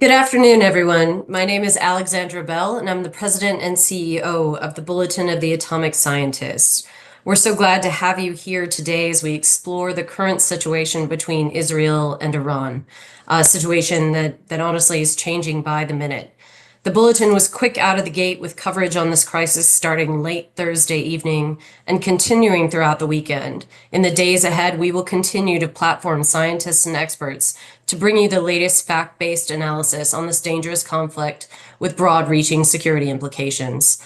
Good afternoon, everyone. My name is Alexandra Bell, and I'm the president and CEO of the Bulletin of the Atomic Scientists. We're so glad to have you here today as we explore the current situation between Israel and Iran, a situation that honestly is changing by the minute. The Bulletin was quick out of the gate with coverage on this crisis starting late Thursday evening and continuing throughout the weekend. In the days ahead, we will continue to platform scientists and experts to bring you the latest fact-based analysis on this dangerous conflict with broad-reaching security implications.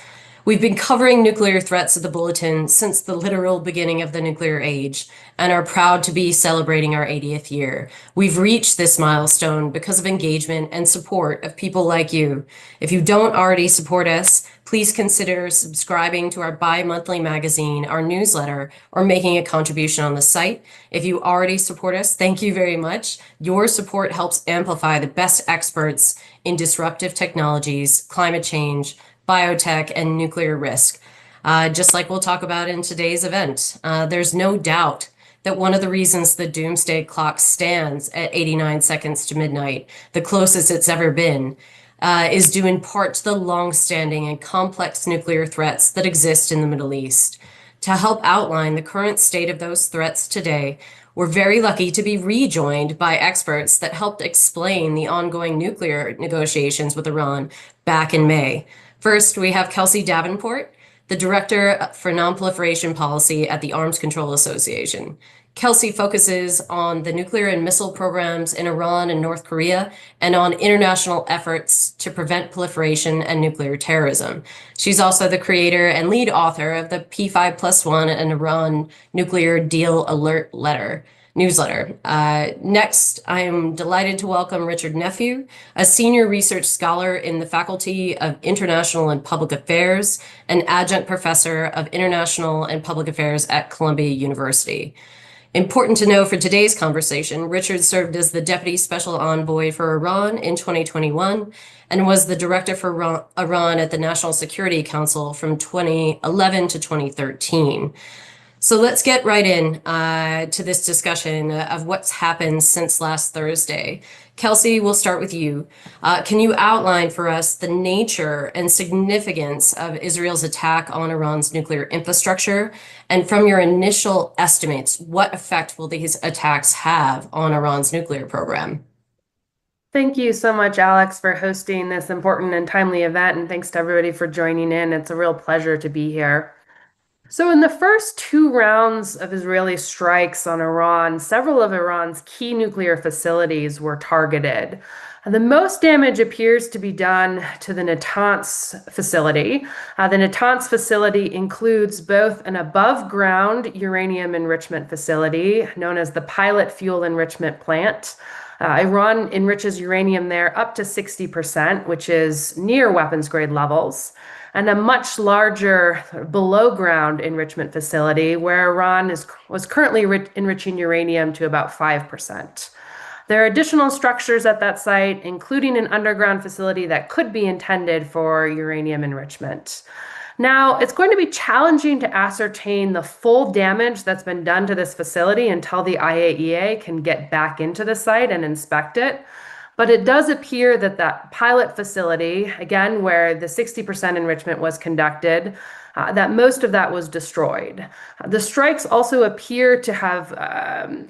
We've been covering nuclear threats at the Bulletin since the literal beginning of the nuclear age and are proud to be celebrating our 80th year. We've reached this milestone because of engagement and support of people like you. If you don't already support us, please consider subscribing to our bi-monthly magazine, our newsletter, or making a contribution on the site. If you already support us, thank you very much. Your support helps amplify the best experts in disruptive technologies, climate change, biotech, and nuclear risk, just like we'll talk about in today's event. There's no doubt that one of the reasons the doomsday clock stands at 89 seconds to midnight, the closest it's ever been, is due in part to the long-standing and complex nuclear threats that exist in the Middle East. To help outline the current state of those threats today, we're very lucky to be rejoined by experts that helped explain the ongoing nuclear negotiations with Iran back in May. First, we have Kelsey Davenport, the Director for Nonproliferation Policy at the Arms Control Association. Kelsey focuses on the nuclear and missile programs in Iran and North Korea and on international efforts to prevent proliferation and nuclear terrorism. She's also the creator and lead author of the P5+1 and Iran Nuclear Deal Alert newsletter. Next, I am delighted to welcome Richard Nephew, a senior research scholar in the Faculty of International and Public Affairs and adjunct professor of International and Public Affairs at Columbia University. Important to know for today's conversation, Richard served as the Deputy Special Envoy for Iran in 2021 and was the Director for Iran at the National Security Council from 2011 to 2013. So let's get right in to this discussion of what's happened since last Thursday. Kelsey, we'll start with you. Can you outline for us the nature and significance of Israel's attack on Iran's nuclear infrastructure? And from your initial estimates, what effect will these attacks have on Iran's nuclear program? Thank you so much, Alex, for hosting this important and timely event. And thanks to everybody for joining in. It's a real pleasure to be here. So in the first two rounds of Israeli strikes on Iran, several of Iran's key nuclear facilities were targeted. The most damage appears to be done to the Natanz facility. The Natanz facility includes both an above-ground uranium enrichment facility known as the Pilot Fuel Enrichment Plant. Iran enriches uranium there up to 60%, which is near weapons-grade levels, and a much larger below-ground enrichment facility where Iran was currently enriching uranium to about 5%. There are additional structures at that site, including an underground facility that could be intended for uranium enrichment. Now, it's going to be challenging to ascertain the full damage that's been done to this facility until the IAEA can get back into the site and inspect it. But it does appear that that pilot facility, again, where the 60% enrichment was conducted, that most of that was destroyed. The strikes also appear to have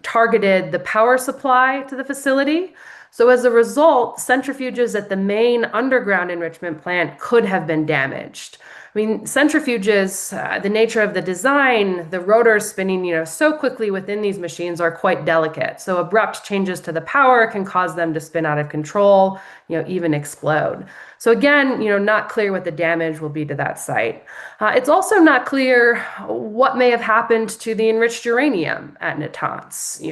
targeted the power supply to the facility. So as a result, centrifuges at the main underground enrichment plant could have been damaged. I mean, centrifuges, the nature of the design, the rotors spinning, so quickly within these machines are quite delicate. So abrupt changes to the power can cause them to spin out of control, even explode. So again, not clear what the damage will be to that site. It's also not clear what may have happened to the enriched uranium at Natanz.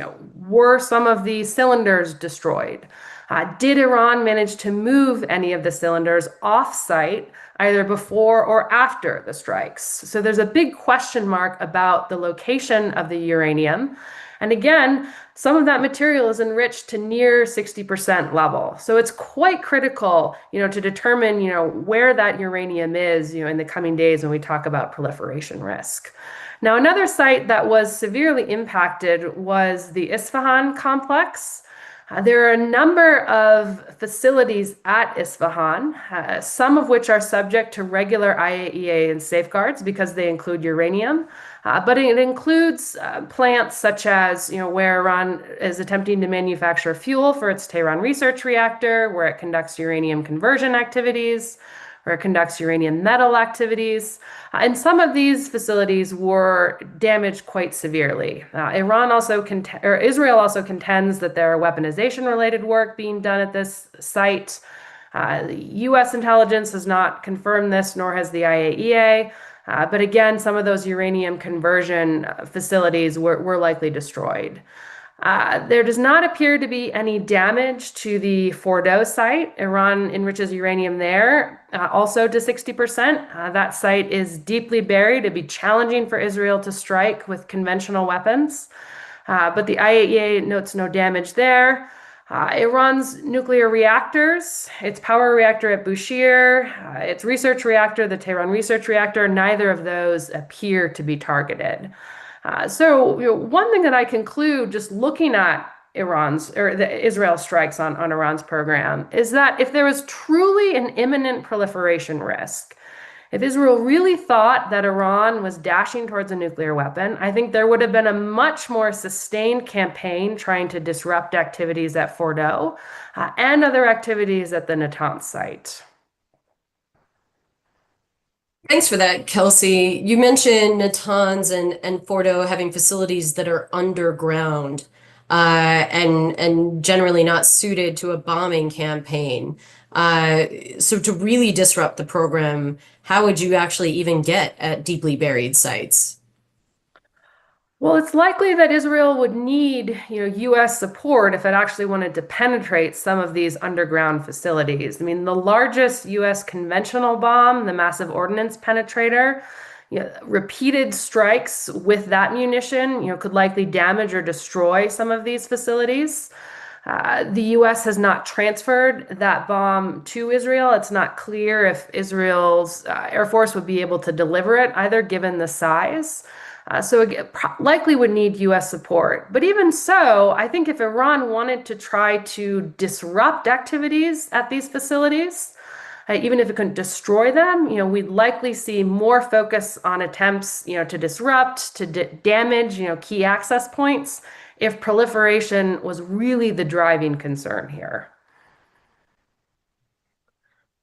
Were some of the cylinders destroyed? Did Iran manage to move any of the cylinders off-site, either before or after the strikes? So there's a big question mark about the location of the uranium. And again, some of that material is enriched to near 60% level. So it's quite critical, to determine, where that uranium is, in the coming days when we talk about proliferation risk. Now, another site that was severely impacted was the Isfahan complex. There are a number of facilities at Isfahan, some of which are subject to regular IAEA and safeguards because they include uranium, but it includes plants such as, where Iran is attempting to manufacture fuel for its Tehran research reactor, where it conducts uranium conversion activities, where it conducts uranium metal activities. And some of these facilities were damaged quite severely. Israel also contends that there are weaponization-related work being done at this site. U.S. intelligence has not confirmed this, nor has the IAEA. But again, some of those uranium conversion facilities were likely destroyed. There does not appear to be any damage to the Fordow site. Iran enriches uranium there, also to 60%. That site is deeply buried. It'd be challenging for Israel to strike with conventional weapons. But the IAEA notes no damage there. Iran's nuclear reactors, its power reactor at Bushehr, its research reactor, the Tehran research reactor, neither of those appear to be targeted. So one thing that I conclude just looking at Israel's strikes on Iran's program is that if there was truly an imminent proliferation risk, if Israel really thought that Iran was dashing towards a nuclear weapon, I think there would have been a much more sustained campaign trying to disrupt activities at Fordow and other activities at the Natanz site. Thanks for that, Kelsey. You mentioned Natanz and Fordow having facilities that are underground and generally not suited to a bombing campaign. So to really disrupt the program, how would you actually even get at deeply buried sites? Well, it's likely that Israel would need, U.S. support if it actually wanted to penetrate some of these underground facilities. I mean, the largest U.S. conventional bomb, the massive ordnance penetrator, repeated strikes with that munition, could likely damage or destroy some of these facilities. The U.S. has not transferred that bomb to Israel. It's not clear if Israel's Air Force would be able to deliver it either, given the size. So it likely would need U.S. support. But even so, I think if Iran wanted to try to disrupt activities at these facilities, even if it couldn't destroy them, we'd likely see more focus on attempts, to disrupt, to damage, key access points, if proliferation was really the driving concern here.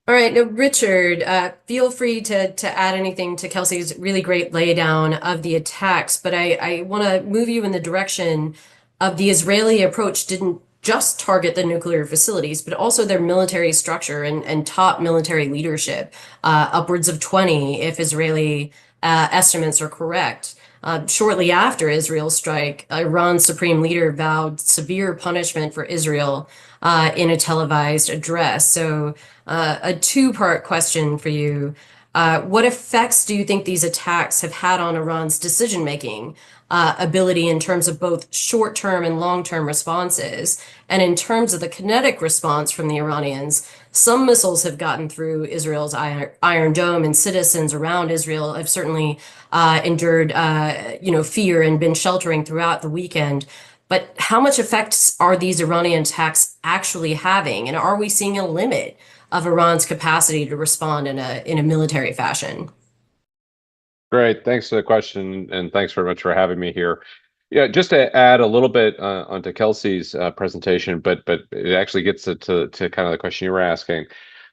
All right, now Richard, feel free to add anything to Kelsey's really great laydown of the attacks, but I want to move you in the direction of the Israeli approach didn't just target the nuclear facilities, but also their military structure and top military leadership, upwards of 20 if Israeli estimates are correct. Shortly after Israel's strike, Iran's supreme leader vowed severe punishment for Israel in a televised address. So a two-part question for you. What effects do you think these attacks have had on Iran's decision-making ability in terms of both short-term and long-term responses? And in terms of the kinetic response from the Iranians, some missiles have gotten through Israel's Iron Dome, and citizens around Israel have certainly endured fear and been sheltering throughout the weekend. But how much effects are these Iranian attacks actually having? And are we seeing a limit of Iran's capacity to respond in a military fashion? Great. Thanks for the question, and thanks very much for having me here. Yeah, just to add a little bit onto Kelsey's presentation, but it actually gets to kind of the question you were asking.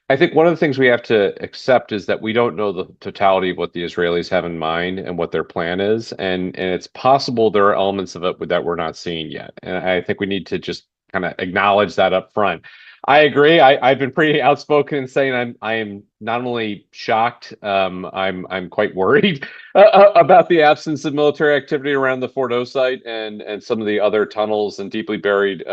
I think one of the things we have to accept is that we don't know the totality of what the Israelis have in mind and what their plan is, and it's possible there are elements of it that we're not seeing yet. And I think we need to just kind of acknowledge that up front. I agree. I've been pretty outspoken in saying I am not only shocked, I'm quite worried about the absence of military activity around the Fordow site and some of the other tunnels and deeply buried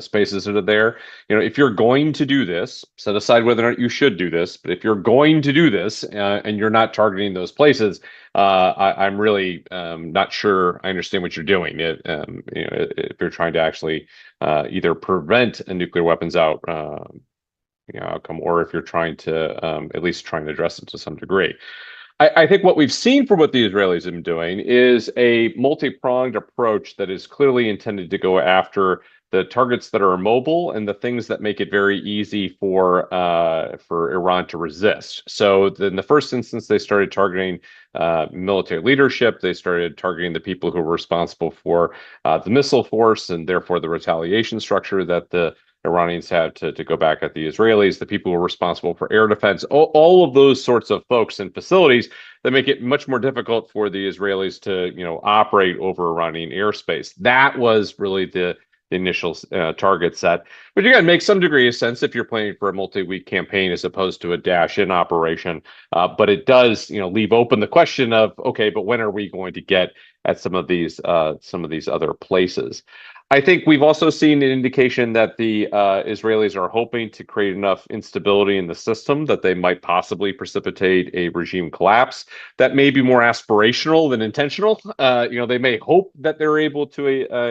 spaces that are there. If you're going to do this, set aside whether or not you should do this, but if you're going to do this and you're not targeting those places, I'm really not sure I understand what you're doing. If you're trying to actually either prevent a nuclear weapons outcome, or if you're trying to at least trying to address it to some degree. I think what we've seen from what the Israelis have been doing is a multi-pronged approach that is clearly intended to go after targets that are immobile and the things that make it very easy for Iran to resist. So in the first instance, they started targeting military leadership. They started targeting the people who were responsible for the missile force and therefore the retaliation structure that the Iranians had to go back at the Israelis, the people who were responsible for air defense, all of those sorts of folks and facilities that make it much more difficult for the Israelis to, operate over Iranian airspace. That was really the initial target set, which again makes some degree of sense if you're planning for a multi-week campaign as opposed to a dash-in operation. But it does, leave open the question of, okay, but when are we going to get at some of these other places? I think we've also seen an indication that the Israelis are hoping to create enough instability in the system that they might possibly precipitate a regime collapse. That may be more aspirational than intentional. They may hope that they're able to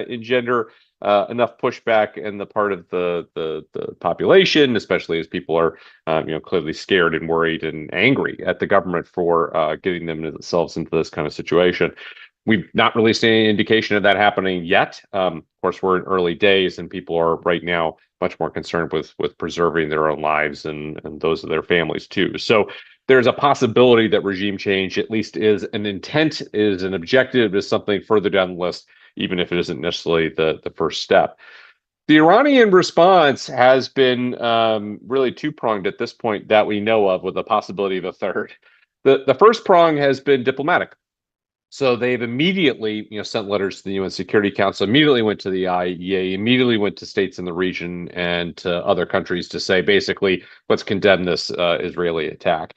engender enough pushback in the part of the population, especially as people are, clearly scared and worried and angry at the government for getting themselves into this kind of situation. We've not really seen any indication of that happening yet. Of course, we're in early days, and people are right now much more concerned with preserving their own lives and those of their families too. So there's a possibility that regime change at least is an intent, is an objective, is something further down the list, even if it isn't necessarily the first step. The Iranian response has been really two-pronged at this point that we know of, with the possibility of a third. The first prong has been diplomatic. So they've immediately, sent letters to the UN Security Council, immediately went to the IAEA, immediately went to states in the region and to other countries to say, basically, let's condemn this Israeli attack.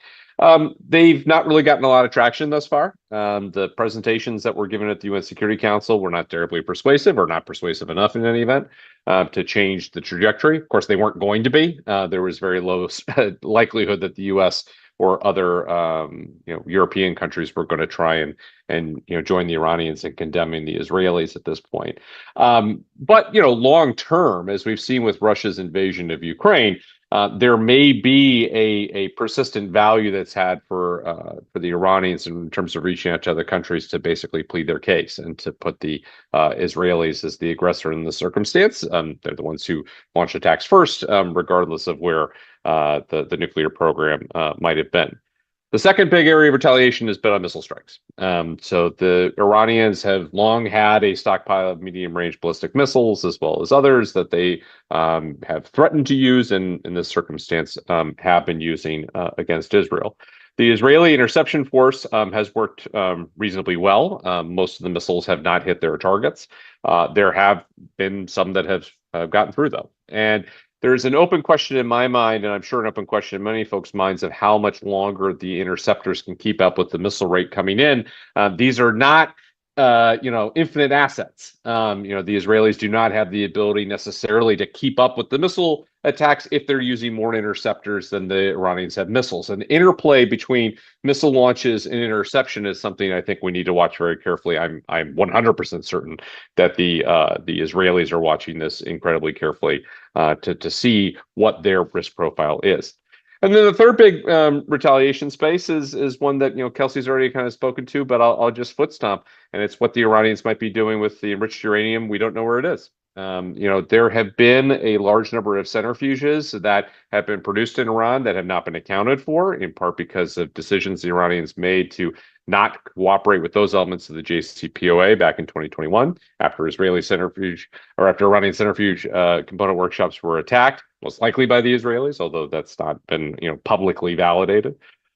They've not really gotten a lot of traction thus far. The presentations that were given at the UN Security Council were not terribly persuasive, or not persuasive enough in any event, to change the trajectory. Of course, they weren't going to be. There was very low likelihood that the US or other European countries were going to try and join the Iranians in condemning the Israelis at this point. But long term, as we've seen with Russia's invasion of Ukraine, there may be a persistent value that's had for the Iranians in terms of reaching out to other countries to basically plead their case and to put the Israelis as the aggressor in the circumstance. They're the ones who launched attacks first, regardless of where the nuclear program might have been. The second big area of retaliation has been on missile strikes. So the Iranians have long had a stockpile of medium-range ballistic missiles, as well as others that they have threatened to use, and in this circumstance have been using against Israel. The Israeli interception force has worked reasonably well. Most of the missiles have not hit their targets. There have been some that have gotten through, though. And there's an open question in my mind, and I'm sure an open question in many folks' minds, of how much longer the interceptors can keep up with the missile rate coming in. These are not, infinite assets. The Israelis do not have the ability necessarily to keep up with the missile attacks if they're using more interceptors than the Iranians have missiles. And the interplay between missile launches and interception is something I think we need to watch very carefully. I'm 100% certain that the Israelis are watching this incredibly carefully to see what their risk profile is. And then the third big retaliation space is one that Kelsey's already kind of spoken to, but I'll just foot stomp, and it's what the Iranians might be doing with the enriched uranium. We don't know where it is. There have been a large number of centrifuges that have been produced in Iran that have not been accounted for, in part because of decisions the Iranians made to not cooperate with those elements of the JCPOA back in 2021, after Iranian centrifuge component workshops were attacked, most likely by the Israelis, although that's not been publicly validated.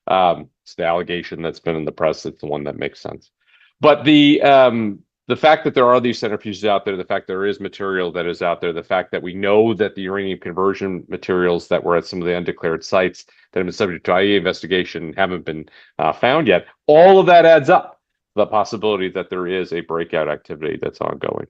It's the allegation that's been in the press. It's the one that makes sense. But the fact that there are these centrifuges out there, the fact there is material that is out there, the fact that we know that the uranium conversion materials that were at some of the undeclared sites that have been subject to IAEA investigation haven't been found yet, all of that adds up to the possibility that there is a breakout activity that's ongoing.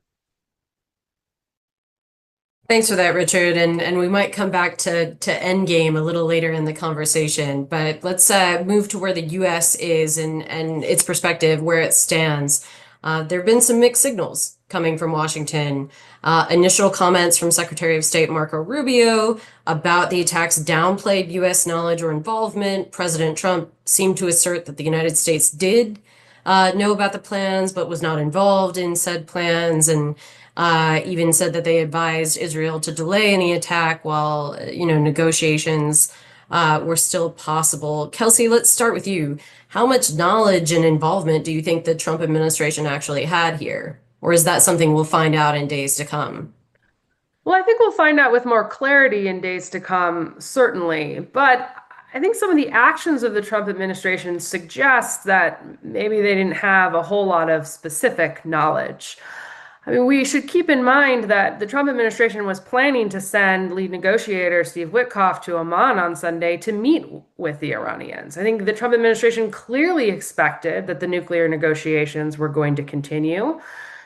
Thanks for that, Richard. And we might come back to Endgame a little later in the conversation, but let's move to where the U.S. is and its perspective, where it stands. There have been some mixed signals coming from Washington. Initial comments from Secretary of State Marco Rubio about the attacks downplayed U.S. knowledge or involvement. President Trump seemed to assert that the United States did know about the plans, but was not involved in said plans. And even said that they advised Israel to delay any attack while, negotiations were still possible. Kelsey, let's start with you. How much knowledge and involvement do you think the Trump administration actually had here? Or is that something we'll find out in days to come? Well, I think we'll find out with more clarity in days to come, certainly. But I think some of the actions of the Trump administration suggest that maybe they didn't have a whole lot of specific knowledge. I mean, we should keep in mind that the Trump administration was planning to send lead negotiator Steve Witkoff to Amman on Sunday to meet with the Iranians. I think the Trump administration clearly expected that the nuclear negotiations were going to continue.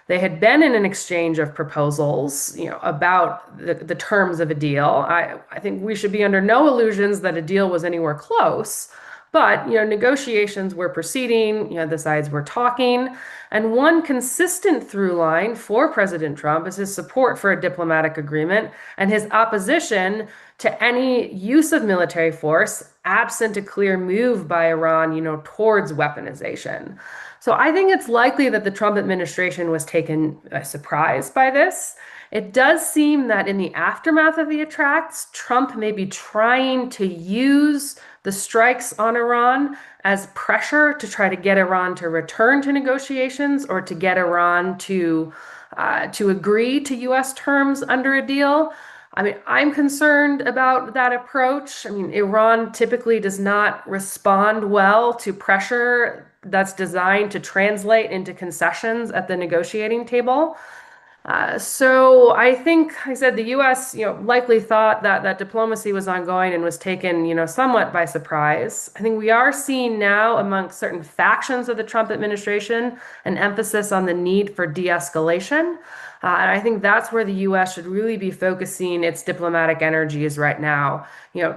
They had been in an exchange of proposals, about the terms of a deal. I think we should be under no illusions that a deal was anywhere close. But, negotiations were proceeding, the sides were talking. And one consistent through line for President Trump is his support for a diplomatic agreement and his opposition to any use of military force absent a clear move by Iran, towards weaponization. So I think it's likely that the Trump administration was taken by surprise by this. It does seem that in the aftermath of the attacks, Trump may be trying to use the strikes on Iran as pressure to try to get Iran to return to negotiations or to get Iran to agree to U.S. terms under a deal. I mean, I'm concerned about that approach. I mean, Iran typically does not respond well to pressure that's designed to translate into concessions at the negotiating table. So I think, like I said, the U.S., likely thought that diplomacy was ongoing and was taken, somewhat by surprise. I think we are seeing now amongst certain factions of the Trump administration an emphasis on the need for de-escalation. And I think that's where the U.S. should really be focusing its diplomatic energies right now,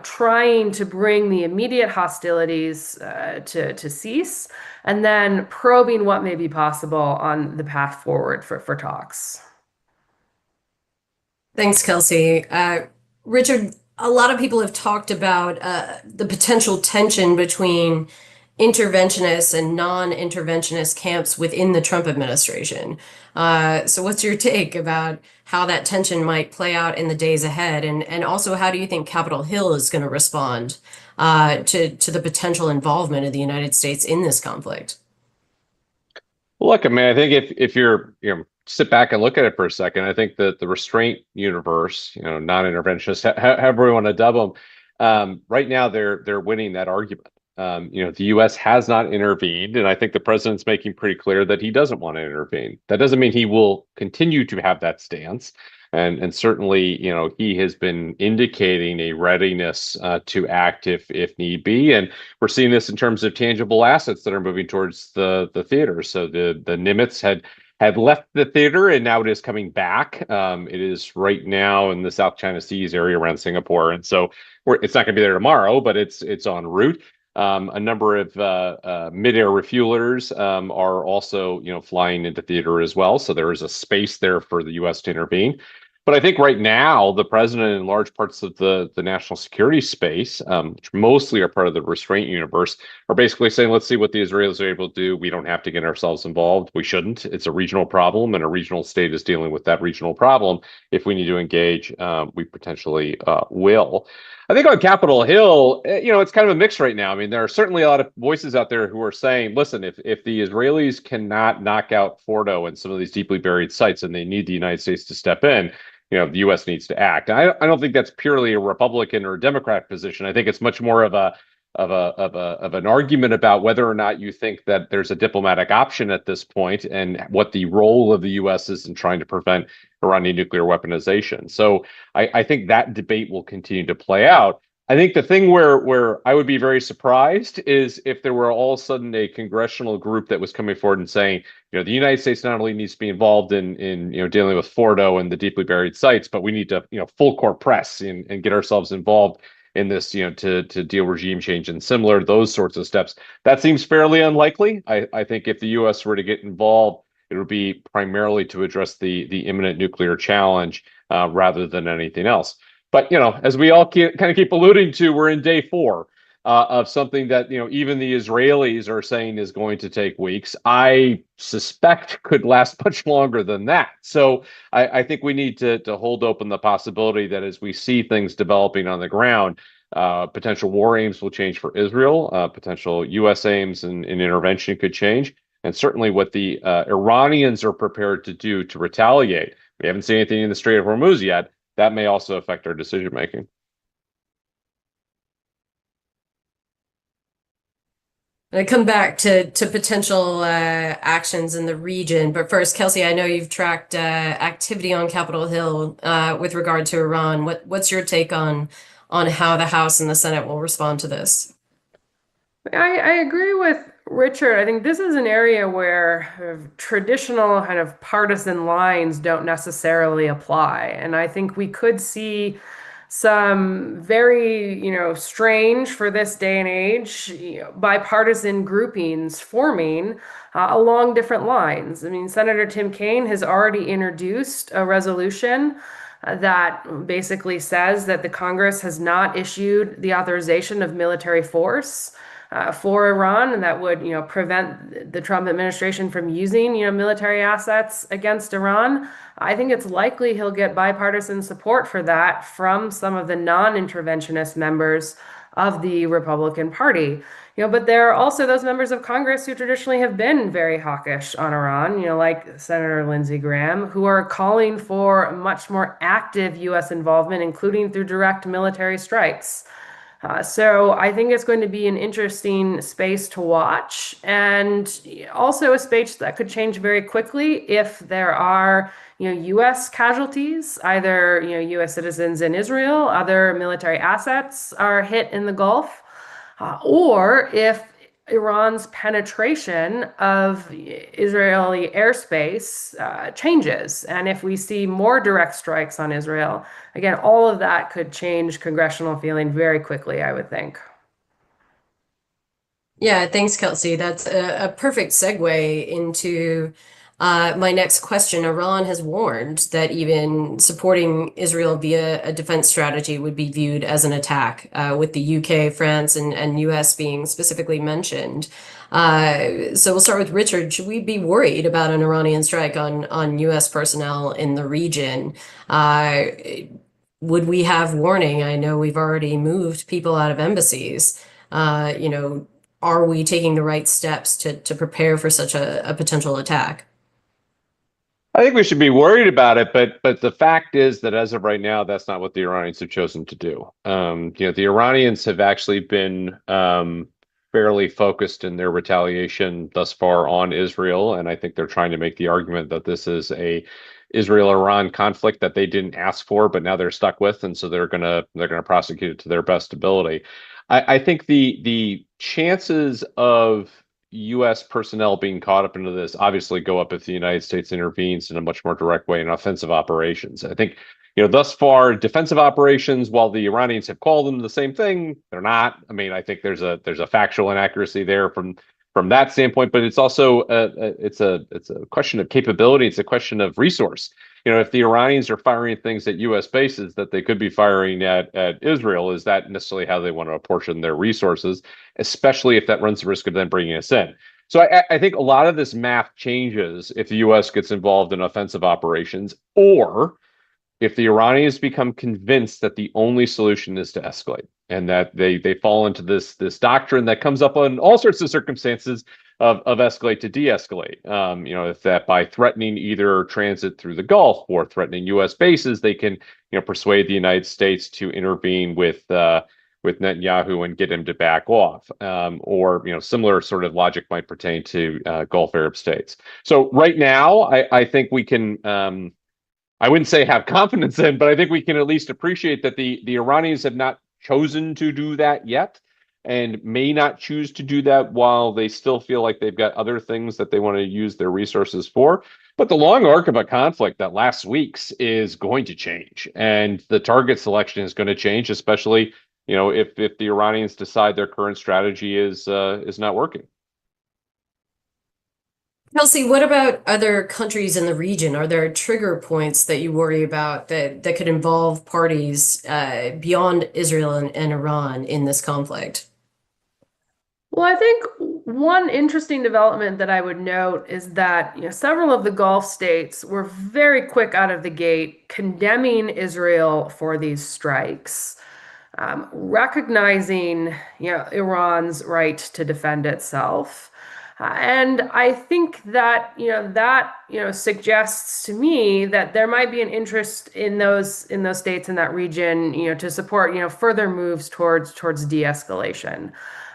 trying to bring the immediate hostilities to cease, and then probing what may be possible on the path forward for talks. Thanks, Kelsey. Richard, a lot of people have talked about the potential tension between interventionist and non-interventionist camps within the Trump administration. So what's your take about how that tension might play out in the days ahead? And also, how do you think Capitol Hill is going to respond to the potential involvement of the United States in this conflict? Look, I mean, I think if you're, sit back and look at it for a second, I think that the restraint universe, non-interventionists, however we want to dub them, right now they're winning that argument. The U.S. has not intervened, and I think the president's making pretty clear that he doesn't want to intervene. That doesn't mean he will continue to have that stance, and certainly, he has been indicating a readiness to act if need be, and we're seeing this in terms of tangible assets that are moving towards the theater. So the Nimitz had left the theater, and now it is coming back. It is right now in the South China Seas area around Singapore, and so it's not going to be there tomorrow, but it's en route. A number of mid-air refuelers are also, flying into theater as well. So there is a space there for the U.S. to intervene. But I think right now, the president and large parts of the national security space, which mostly are part of the restraint universe, are basically saying, let's see what the Israelis are able to do. We don't have to get ourselves involved. We shouldn't. It's a regional problem, and a regional state is dealing with that regional problem. If we need to engage, we potentially will. I think on Capitol Hill, it's kind of a mix right now. I mean, there are certainly a lot of voices out there who are saying, listen, if the Israelis cannot knock out Fordo and some of these deeply buried sites, and they need the United States to step in, the U.S. needs to act. And I don't think that's purely a Republican or a Democrat position. I think it's much more of an argument about whether or not you think that there's a diplomatic option at this point, and what the role of the U.S. is in trying to prevent Iranian nuclear weaponization. So I think that debate will continue to play out. I think the thing where I would be very surprised is if there were all of a sudden a congressional group that was coming forward and saying, the United States not only needs to be involved in dealing with Fordo and the deeply buried sites, but we need to full court press and get ourselves involved in this, to deal regime change and similar, those sorts of steps. That seems fairly unlikely. I think if the U.S. were to get involved, it would be primarily to address the imminent nuclear challenge rather than anything else. But, as we all kind of keep alluding to, we're in day 4. of something that, even the Israelis are saying is going to take weeks, I suspect could last much longer than that. So I think we need to hold open the possibility that as we see things developing on the ground, potential war aims will change for Israel, potential U.S. aims and intervention could change, and certainly what the Iranians are prepared to do to retaliate. We haven't seen anything in the Strait of Hormuz yet. That may also affect our decision making. I come back to potential actions in the region, but first, Kelsey, I know you've tracked activity on Capitol Hill with regard to Iran. What's your take on how the House and the Senate will respond to this? I agree with Richard. I think this is an area where traditional kind of partisan lines don't necessarily apply. And I think we could see some very, strange for this day and age, bipartisan groupings forming along different lines. I mean, Senator Tim Kaine has already introduced a resolution that basically says that the Congress has not issued the authorization of military force for Iran, and that would, prevent the Trump administration from using, military assets against Iran. I think it's likely he'll get bipartisan support for that from some of the non-interventionist members of the Republican Party. But there are also those members of Congress who traditionally have been very hawkish on Iran, like Senator Lindsey Graham, who are calling for much more active U.S. involvement, including through direct military strikes. So I think it's going to be an interesting space to watch, and also a space that could change very quickly if there are, U.S. casualties, either, U.S. citizens in Israel, other military assets are hit in the Gulf, or if Iran's penetration of Israeli airspace changes. And if we see more direct strikes on Israel, again, all of that could change congressional feeling very quickly, I would think. Yeah, thanks, Kelsey. That's a perfect segue into my next question. Iran has warned that even supporting Israel via a defense strategy would be viewed as an attack, with the UK, France, and US being specifically mentioned. So we'll start with Richard. Should we be worried about an Iranian strike on US personnel in the region? Would we have warning? I know we've already moved people out of embassies. Are we taking the right steps to prepare for such a potential attack? I think we should be worried about it, but the fact is that as of right now, that's not what the Iranians have chosen to do. The Iranians have actually been fairly focused in their retaliation thus far on Israel, and I think they're trying to make the argument that this is a Israel-Iran conflict that they didn't ask for, but now they're stuck with, and so they're gonna prosecute it to their best ability. I think the chances of U.S. personnel being caught up into this obviously go up if the United States intervenes in a much more direct way in offensive operations. I think, thus far, defensive operations, while the Iranians have called them the same thing, they're not. I mean, I think there's a factual inaccuracy there from that standpoint, but it's also it's a question of capability. It's a question of resource. If the Iranians are firing things at U.S. bases that they could be firing at Israel, is that necessarily how they want to apportion their resources, especially if that runs the risk of them bringing us in? So I think a lot of this math changes if the U.S. gets involved in offensive operations, or if the Iranians become convinced that the only solution is to escalate, and that they fall into this doctrine that comes up on all sorts of circumstances of escalate to de-escalate. If that by threatening either transit through the Gulf or threatening U.S. bases, they can persuade the United States to intervene with Netanyahu and get him to back off, or similar sort of logic might pertain to Gulf Arab states. So right now, I think we can. I wouldn't say have confidence in, but I think we can at least appreciate that the Iranians have not chosen to do that yet, and may not choose to do that while they still feel like they've got other things that they want to use their resources for. But the long arc of a conflict that lasts weeks is going to change, and the target selection is going to change, especially if the Iranians decide their current strategy is not working. Kelsey, what about other countries in the region? Are there trigger points that you worry about that could involve parties beyond Israel and Iran in this conflict? Well, I think one interesting development that I would note is that several of the Gulf states were very quick out of the gate condemning Israel for these strikes, recognizing Iran's right to defend itself. And I think that suggests to me that there might be an interest in those states in that region to support further moves towards de-escalation.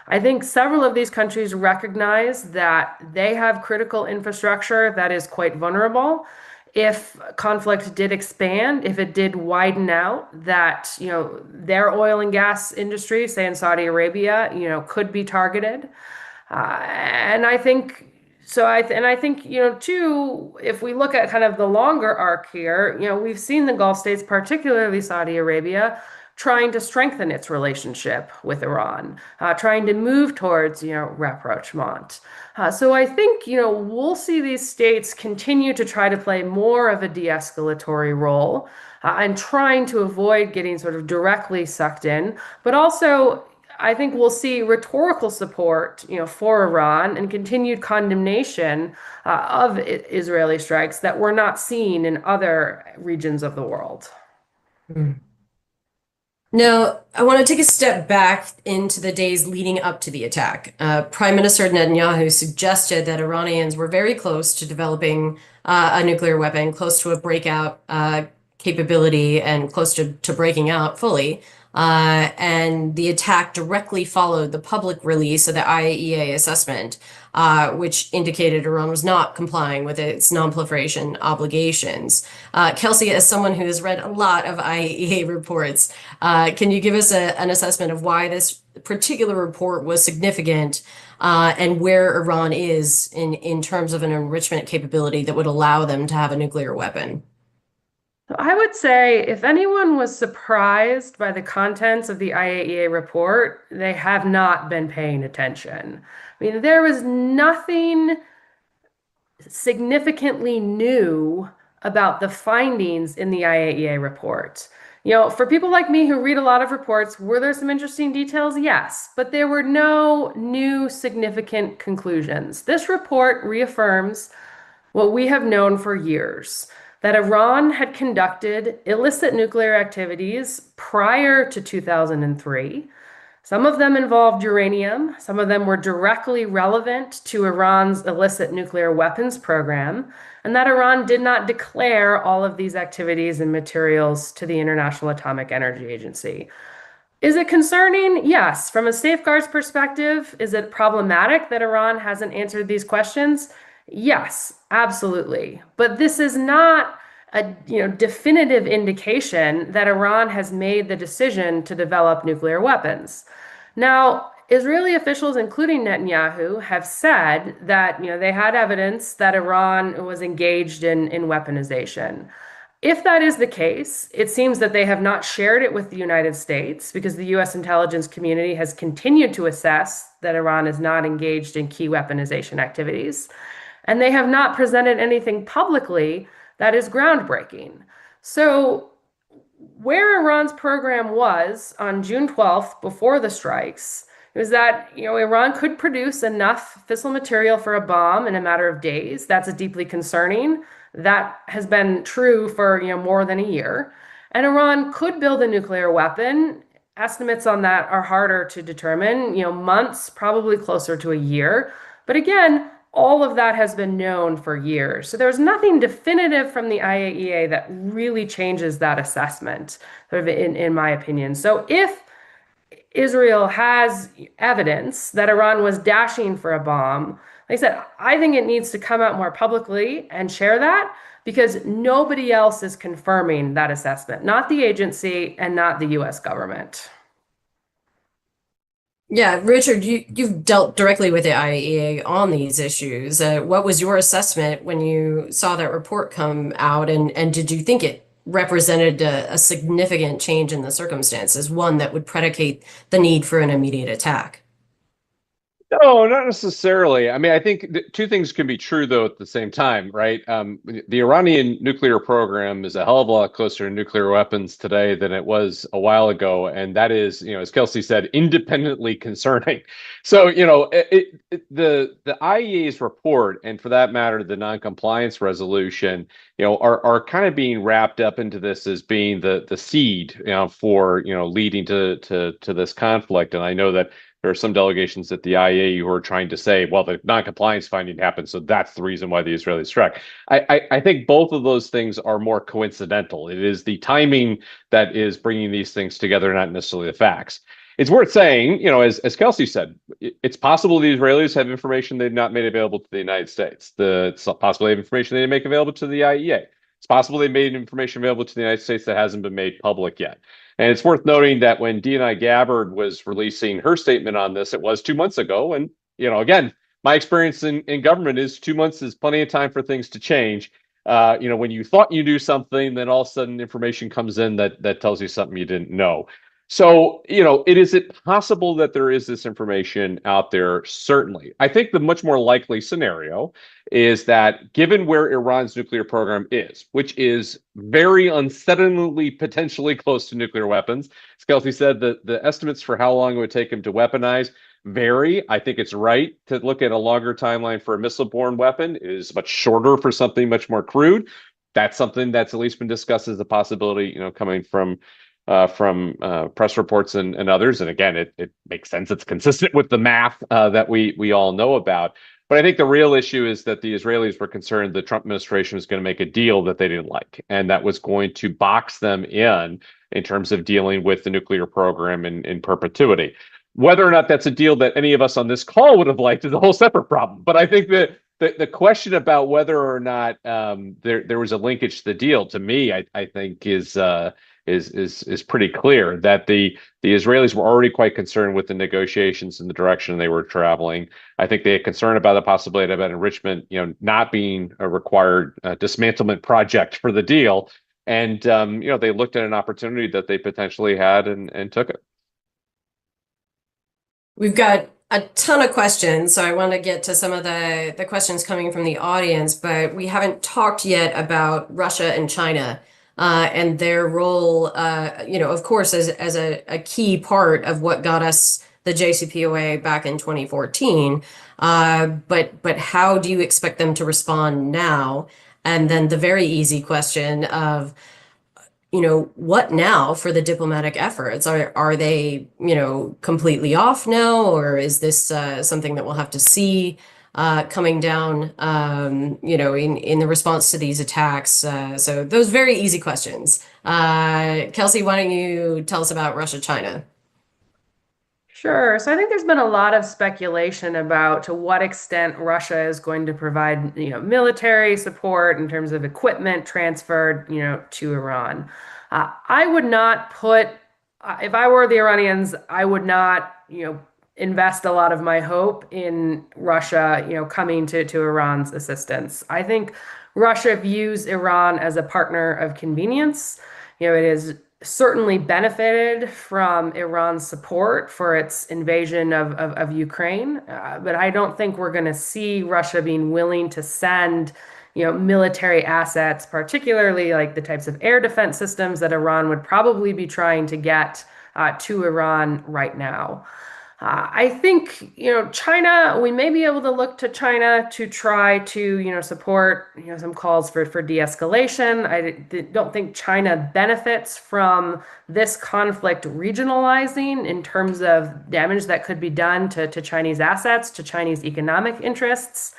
I think several of these countries recognize that they have critical infrastructure that is quite vulnerable. If conflict did expand, if it did widen out, that their oil and gas industry, say in Saudi Arabia, could be targeted. And I think too, if we look at kind of the longer arc here, we've seen the Gulf states, particularly Saudi Arabia, trying to strengthen its relationship with Iran, trying to move towards, rapprochement. So I think, we'll see these states continue to try to play more of a de-escalatory role and trying to avoid getting sort of directly sucked in, but also I think we'll see rhetorical support, for Iran and continued condemnation of Israeli strikes that we're not seeing in other regions of the world. Mm. Now, I want to take a step back into the days leading up to the attack. Prime Minister Netanyahu suggested that Iranians were very close to developing a nuclear weapon, close to a breakout capability, and close to breaking out fully. And the attack directly followed the public release of the IAEA assessment, which indicated Iran was not complying with its non-proliferation obligations. Kelsey, as someone who has read a lot of IAEA reports, can you give us an assessment of why this particular report was significant and where Iran is in terms of an enrichment capability that would allow them to have a nuclear weapon? I would say if anyone was surprised by the contents of the IAEA report, they have not been paying attention. I mean, there was nothing significantly new about the findings in the IAEA report. For people like me who read a lot of reports, were there some interesting details? Yes, but there were no new significant conclusions. This report reaffirms what we have known for years, that Iran had conducted illicit nuclear activities prior to 2003. Some of them involved uranium. Some of them were directly relevant to Iran's illicit nuclear weapons program, and that Iran did not declare all of these activities and materials to the International Atomic Energy Agency. Is it concerning? Yes. From a safeguards perspective, is it problematic that Iran hasn't answered these questions? Yes, absolutely. But this is not a definitive indication that Iran has made the decision to develop nuclear weapons. Now, Israeli officials, including Netanyahu, have said that they had evidence that Iran was engaged in weaponization. If that is the case, it seems that they have not shared it with the United States because the U.S. intelligence community has continued to assess that Iran is not engaged in key weaponization activities. And they have not presented anything publicly that is groundbreaking. So where Iran's program was on June 12th, before the strikes, is that Iran could produce enough fissile material for a bomb in a matter of days. That's deeply concerning. That has been true for more than a year. And Iran could build a nuclear weapon. Estimates on that are harder to determine, months, probably closer to a year. But again, all of that has been known for years. So there's nothing definitive from the IAEA that really changes that assessment, in my opinion. So if Israel has evidence that Iran was dashing for a bomb, like I said, I think it needs to come out more publicly and share that because nobody else is confirming that assessment, not the agency and not the US government. Yeah, Richard, you've dealt directly with the IAEA on these issues. What was your assessment when you saw that report come out, and did you think it represented a significant change in the circumstances, one that would predicate the need for an immediate attack? No, not necessarily. I mean, I think two things can be true, though, at the same time, right? The Iranian nuclear program is a hell of a lot closer to nuclear weapons today than it was a while ago. And that is, as Kelsey said, independently concerning. So, the IAEA's report, and for that matter, the non-compliance resolution, are kind of being wrapped up into this as being the seed, for, leading to this conflict. And I know that there are some delegations at the IAEA who are trying to say, well, the non-compliance finding happened, so that's the reason why the Israelis struck. I think both of those things are more coincidental. It is the timing that is bringing these things together, not necessarily the facts. It's worth saying, as Kelsey said, it's possible the Israelis have information they've not made available to the United States. It's possible they have information they didn't make available to the IAEA. It's possible they made information available to the United States that hasn't been made public yet. And it's worth noting that when DNI Gabbard was releasing her statement on this, it was 2 months ago. And, again, my experience in government is 2 months is plenty of time for things to change. When you thought you knew something, then all of a sudden information comes in that tells you something you didn't know. So, is it possible that there is this information out there? Certainly. I think the much more likely scenario is that given where Iran's nuclear program is, which is very unsettlingly potentially close to nuclear weapons, as Kelsey said, the estimates for how long it would take him to weaponize vary. I think it's right to look at a longer timeline for a missile-borne weapon. It is much shorter for something much more crude. That's something that's at least been discussed as a possibility, coming from press reports and others. And again, it makes sense. It's consistent with the math that we all know about. But I think the real issue is that the Israelis were concerned the Trump administration was going to make a deal that they didn't like, and that was going to box them in terms of dealing with the nuclear program in perpetuity. Whether or not that's a deal that any of us on this call would have liked is a whole separate problem. But I think that the question about whether or not there was a linkage to the deal, to me, I think is pretty clear that the Israelis were already quite concerned with the negotiations and the direction they were traveling. I think they had concern about the possibility of an enrichment, not being a required dismantlement project for the deal. And, they looked at an opportunity that they potentially had and took it. We've got a ton of questions, so I want to get to some of the questions coming from the audience, but we haven't talked yet about Russia and China and their role, of course, as a key part of what got us the JCPOA back in 2014. But how do you expect them to respond now? And then the very easy question of, what now for the diplomatic efforts? Are they, completely off now, or is this something that we'll have to see coming down, in the response to these attacks? So those very easy questions. Kelsey, why don't you tell us about Russia, China? Sure. So I think there's been a lot of speculation about to what extent Russia is going to provide, military support in terms of equipment transferred, to Iran. I would not put, if I were the Iranians, I would not, invest a lot of my hope in Russia, coming to Iran's assistance. I think Russia views Iran as a partner of convenience. It has certainly benefited from Iran's support for its invasion of Ukraine, but I don't think we're going to see Russia being willing to send, military assets, particularly like the types of air defense systems that Iran would probably be trying to get to Iran right now. I think, China, we may be able to look to China to try to, support, some calls for de-escalation. I don't think China benefits from this conflict regionalizing in terms of damage that could be done to Chinese assets, to Chinese economic interests.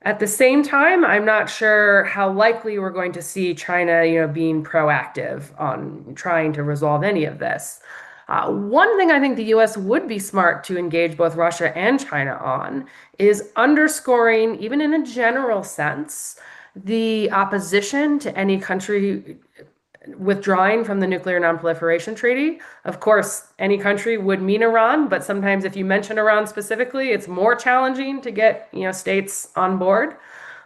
At the same time, I'm not sure how likely we're going to see China, being proactive on trying to resolve any of this. One thing I think the U.S. would be smart to engage both Russia and China on is underscoring, even in a general sense, the opposition to any country withdrawing from the Nuclear Nonproliferation Treaty. Of course, any country would mean Iran, but sometimes if you mention Iran specifically, it's more challenging to get, states on board.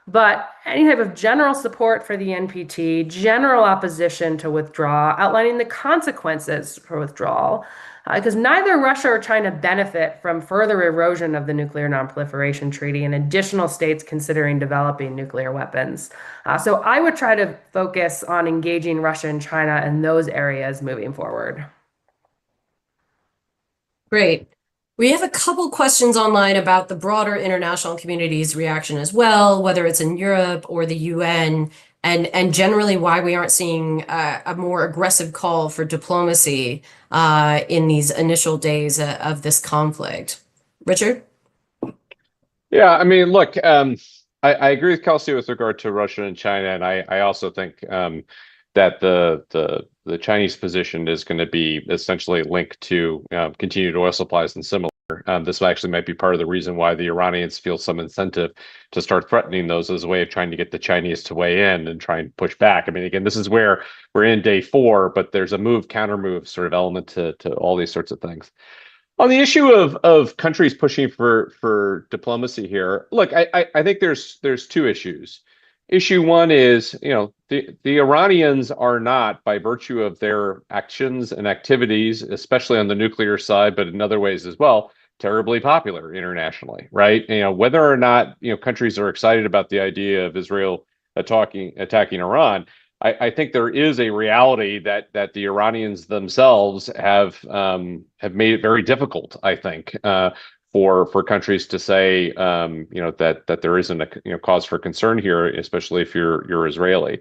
But any type of general support for the NPT, general opposition to withdrawal, outlining the consequences for withdrawal, because neither Russia or China benefit from further erosion of the Nuclear Nonproliferation Treaty and additional states considering developing nuclear weapons. So I would try to focus on engaging Russia and China in those areas moving forward. Great. We have a couple questions online about the broader international community's reaction as well, whether it's in Europe or the UN, and generally why we aren't seeing a more aggressive call for diplomacy in these initial days of this conflict. Richard? Yeah, I mean, look, I agree with Kelsey with regard to Russia and China, and I also think that the Chinese position is going to be essentially linked to continued oil supplies and similar. This actually might be part of the reason why the Iranians feel some incentive to start threatening those as a way of trying to get the Chinese to weigh in and try and push back. I mean, again, this is where we're in day 4, but there's a counter move sort of element to all these sorts of things. On the issue of countries pushing for diplomacy here, look, I think there's 2 issues. Issue 1 is, the Iranians are not, by virtue of their actions and activities, especially on the nuclear side, but in other ways as well, terribly popular internationally, right? Whether or not countries are excited about the idea of Israel attacking Iran, I think there is a reality that the Iranians themselves have made it very difficult, I think, for countries to say that there isn't a cause for concern here, especially if you're Israeli.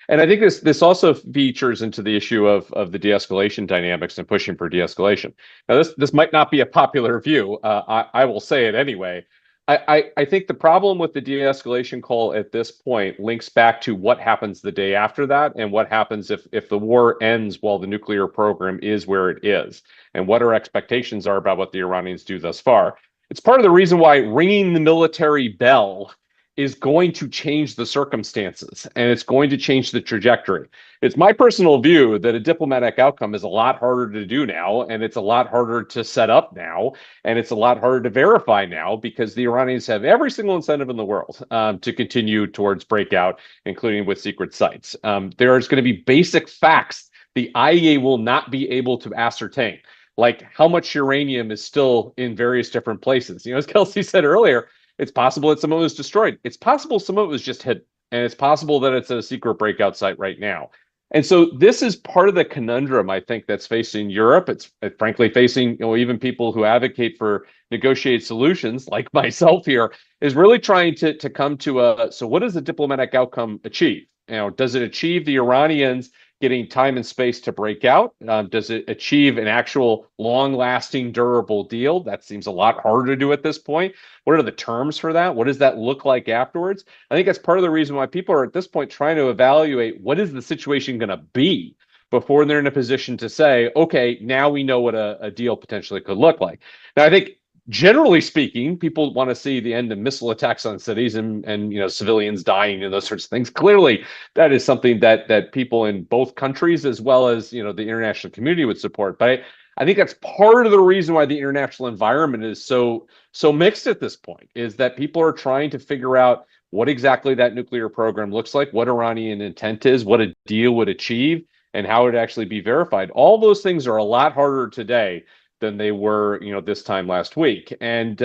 And I think this also features into the issue of the de-escalation dynamics and pushing for de-escalation. Now, this might not be a popular view. I will say it anyway. I think the problem with the de-escalation call at this point links back to what happens the day after that and what happens if the war ends while the nuclear program is where it is, and what our expectations are about what the Iranians do thus far. It's part of the reason why ringing the military bell is going to change the circumstances, and it's going to change the trajectory. It's my personal view that a diplomatic outcome is a lot harder to do now, and it's a lot harder to set up now, and it's a lot harder to verify now, because the Iranians have every single incentive in the world to continue towards breakout, including with secret sites. There's going to be basic facts the IAEA will not be able to ascertain, like how much uranium is still in various different places. As Kelsey said earlier, it's possible that some of it was destroyed. It's possible some of it was just hidden. And it's possible that it's a secret breakout site right now. And so this is part of the conundrum, I think, that's facing Europe. It's frankly facing even people who advocate for negotiated solutions, like myself here, is really trying to come to so what does the diplomatic outcome achieve? Does it achieve the Iranians getting time and space to break out? Does it achieve an actual long-lasting, durable deal? That seems a lot harder to do at this point. What are the terms for that? What does that look like afterwards? I think that's part of the reason why people are at this point trying to evaluate what is the situation going to be before they're in a position to say, okay, now we know what a deal potentially could look like. Now, I think generally speaking, people want to see the end of missile attacks on cities and civilians dying and those sorts of things. Clearly, that is something that people in both countries as well as the international community would support. But I think that's part of the reason why the international environment is so mixed at this point, is that people are trying to figure out what exactly that nuclear program looks like, what Iranian intent is, what a deal would achieve, and how it would actually be verified. All those things are a lot harder today than they were, this time last week. And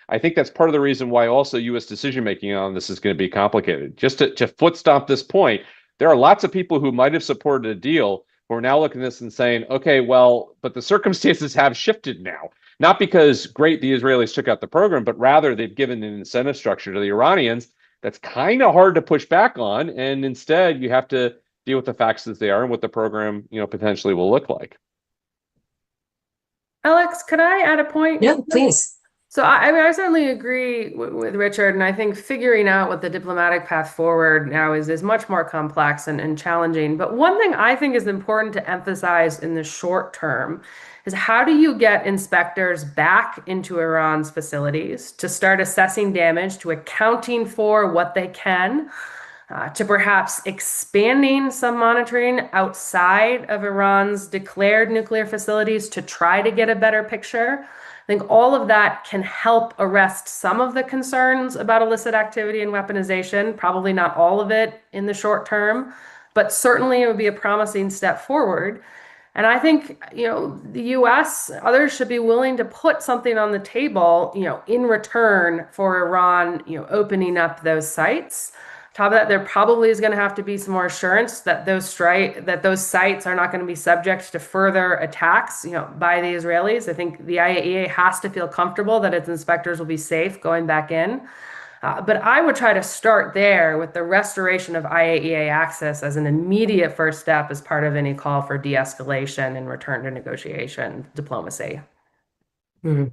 I think that's part of the reason why also U.S. decision-making on this is going to be complicated. Just to foot stomp this point, there are lots of people who might have supported a deal who are now looking at this and saying, okay, well, but the circumstances have shifted now. Not because, great, the Israelis took out the program, but rather they've given an incentive structure to the Iranians that's kind of hard to push back on. And instead, you have to deal with the facts as they are and what the program, potentially will look like. Alex, could I add a point? Yeah, please. So I certainly agree with Richard, and I think figuring out what the diplomatic path forward now is much more complex and challenging. But one thing I think is important to emphasize in the short term is, how do you get inspectors back into Iran's facilities to start assessing damage, to accounting for what they can, to perhaps expanding some monitoring outside of Iran's declared nuclear facilities to try to get a better picture? I think all of that can help arrest some of the concerns about illicit activity and weaponization, probably not all of it in the short term, but certainly it would be a promising step forward. And I think, the US, others should be willing to put something on the table, in return for Iran, opening up those sites. Top of that, there probably is going to have to be some more assurance that those sites are not going to be subject to further attacks, by the Israelis. I think the IAEA has to feel comfortable that its inspectors will be safe going back in. But I would try to start there with the restoration of IAEA access as an immediate first step as part of any call for de-escalation and return to negotiation diplomacy. Mhm.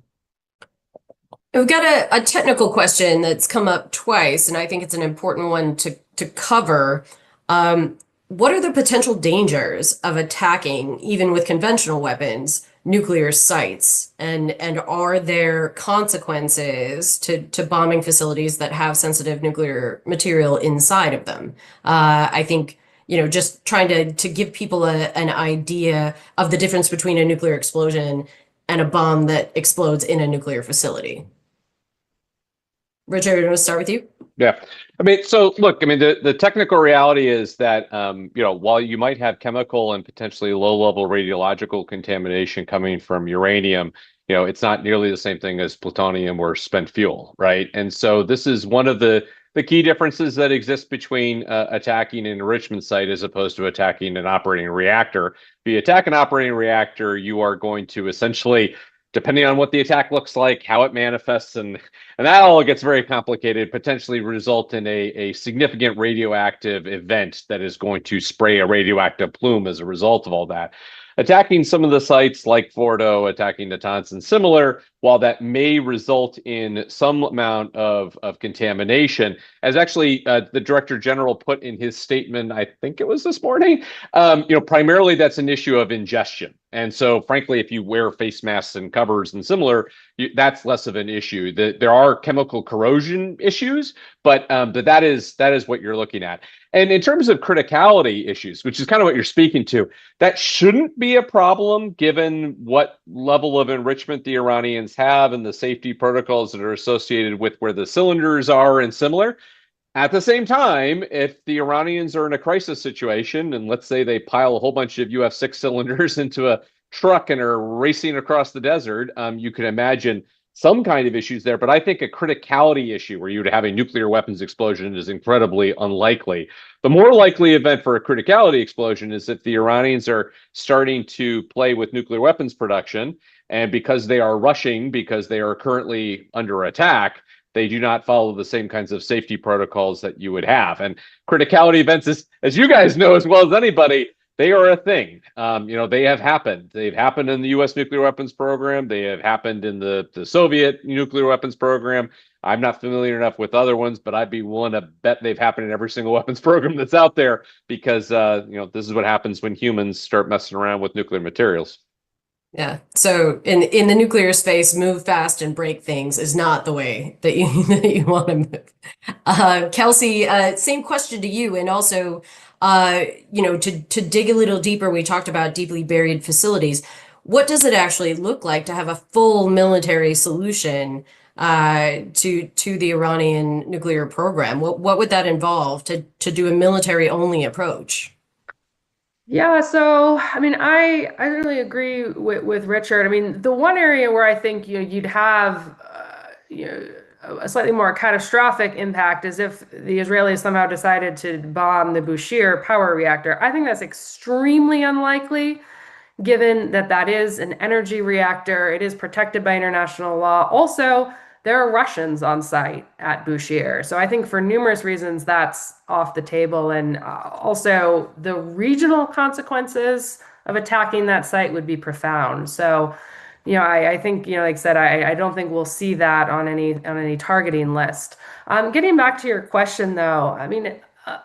We've got a technical question that's come up twice, and I think it's an important one to cover. What are the potential dangers of attacking, even with conventional weapons, nuclear sites? And are there consequences to bombing facilities that have sensitive nuclear material inside of them? I think, just trying to give people an idea of the difference between a nuclear explosion and a bomb that explodes in a nuclear facility. Richard, we'll start with you. Yeah. So look, the technical reality is that, while you might have chemical and potentially low-level radiological contamination coming from uranium, it's not nearly the same thing as plutonium or spent fuel, right? And so this is one of the key differences that exist between attacking an enrichment site as opposed to attacking an operating reactor. If you attack an operating reactor, you are going to essentially, depending on what the attack looks like, how it manifests, and that all gets very complicated, potentially result in a significant radioactive event that is going to spray a radioactive plume as a result of all that. Attacking some of the sites like Fordo, attacking Natanz and similar, while that may result in some amount of contamination, as actually the Director General put in his statement, I think it was this morning, primarily that's an issue of ingestion. And so, frankly, if you wear face masks and covers and similar, that's less of an issue. There are chemical corrosion issues, but that is what you're looking at. And in terms of criticality issues, which is kind of what you're speaking to, that shouldn't be a problem given what level of enrichment the Iranians have and the safety protocols that are associated with where the cylinders are and similar. At the same time, if the Iranians are in a crisis situation, and let's say they pile a whole bunch of UF6 cylinders into a truck and are racing across the desert, you can imagine some kind of issues there. But I think a criticality issue where you would have a nuclear weapons explosion is incredibly unlikely. The more likely event for a criticality explosion is if the Iranians are starting to play with nuclear weapons production, and because they are rushing, because they are currently under attack, they do not follow the same kinds of safety protocols that you would have. And criticality events, as you guys know as well as anybody, they are a thing. They have happened. They've happened in the U.S. nuclear weapons program. They have happened in the Soviet nuclear weapons program. I'm not familiar enough with other ones, but I'd be willing to bet they've happened in every single weapons program that's out there because, this is what happens when humans start messing around with nuclear materials. Yeah. So in the nuclear space, move fast and break things is not the way that you want to move. Kelsey, same question to you, and also, to dig a little deeper, we talked about deeply buried facilities. What does it actually look like to have a full military solution to the Iranian nuclear program? What would that involve to do a military only approach? Yeah, so I really agree with Richard. The one area where I think you'd have a slightly more catastrophic impact is if the Israelis somehow decided to bomb the Bushehr power reactor. I think that's extremely unlikely, given that that is an energy reactor. It is protected by international law. Also, there are Russians on site at Bushehr. So I think for numerous reasons, that's off the table. And also the regional consequences of attacking that site would be profound. So, I think, like I said, I don't think we'll see that on any targeting list. Getting back to your question, though,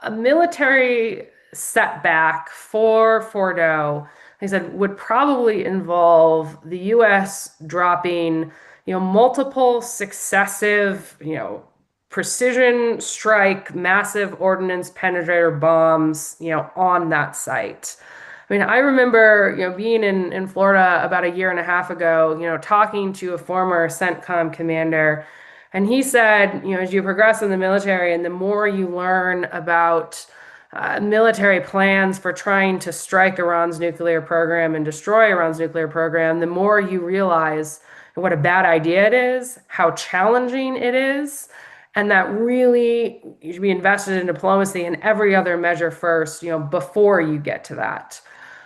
a military setback for Fordo, like I said, would probably involve the U.S. dropping multiple successive, precision strike, massive ordnance penetrator bombs, on that site. I remember, being in Florida about a year and a half ago, talking to a former CENTCOM commander, and he said, as you progress in the military and the more you learn about military plans for trying to strike Iran's nuclear program and destroy Iran's nuclear program, the more you realize what a bad idea it is, how challenging it is, and that really you should be invested in diplomacy and every other measure first, before you get to that.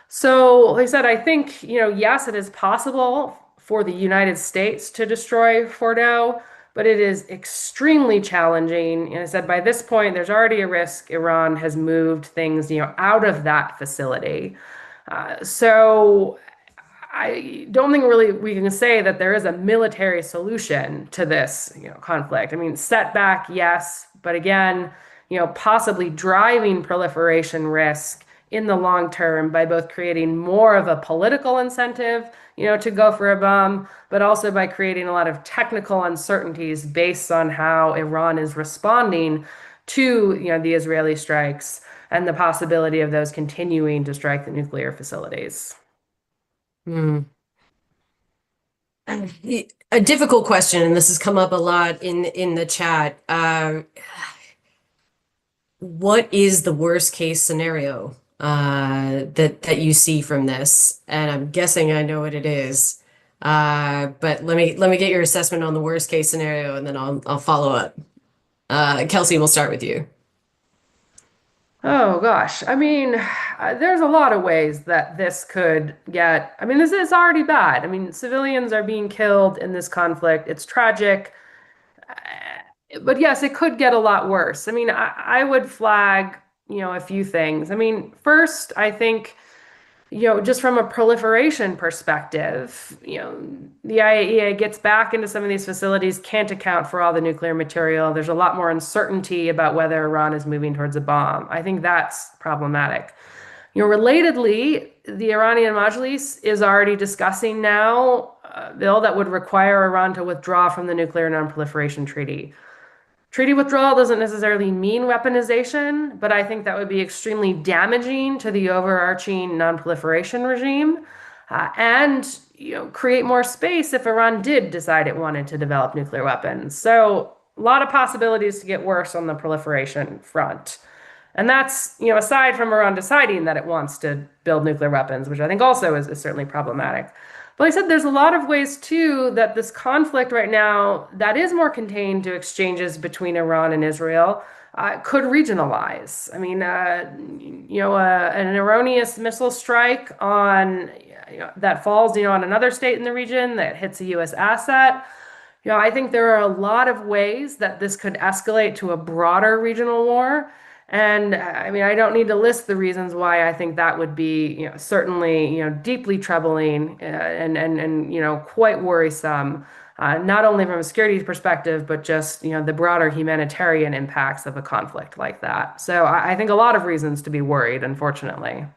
So, like I said, I think, yes, it is possible for the United States to destroy Fordow, but it is extremely challenging. And I said, by this point, there's already a risk Iran has moved things, out of that facility. So I don't think really we can say that there is a military solution to this, conflict. I mean, setback, yes, but again, possibly driving proliferation risk in the long term by both creating more of a political incentive, to go for a bomb, but also by creating a lot of technical uncertainties based on how Iran is responding to, the Israeli strikes and the possibility of those continuing to strike the nuclear facilities. A difficult question, and this has come up a lot in the chat. What is the worst case scenario that you see from this? And I'm guessing I know what it is. But let me get your assessment on the worst case scenario, and then I'll follow up. Kelsey, we'll start with you. Oh gosh, I mean, there's a lot of ways that this could get. I mean, this is already bad. I mean, civilians are being killed in this conflict. It's tragic. But yes, it could get a lot worse. I mean, I would flag, a few things. I mean, first, I think, just from a proliferation perspective, the IAEA gets back into some of these facilities, can't account for all the nuclear material. There's a lot more uncertainty about whether Iran is moving towards a bomb. I think that's problematic. Relatedly, the Iranian Majlis is already discussing now a bill that would require Iran to withdraw from the Nuclear Non-Proliferation Treaty. Treaty withdrawal doesn't necessarily mean weaponization, but I think that would be extremely damaging to the overarching non-proliferation regime, and create more space if Iran did decide it wanted to develop nuclear weapons. So a lot of possibilities to get worse on the proliferation front. And that's, aside from Iran deciding that it wants to build nuclear weapons, which I think also is certainly problematic. But like I said, there's a lot of ways, too, that this conflict right now that is more contained to exchanges between Iran and Israel could regionalize. I mean, an erroneous missile strike on that falls, on another state in the region that hits a U.S. asset. I think there are a lot of ways that this could escalate to a broader regional war. And I mean, I don't need to list the reasons why I think that would be, certainly, deeply troubling and quite worrisome, not only from a security perspective, but just, the broader humanitarian impacts of a conflict like that. So I think a lot of reasons to be worried, unfortunately.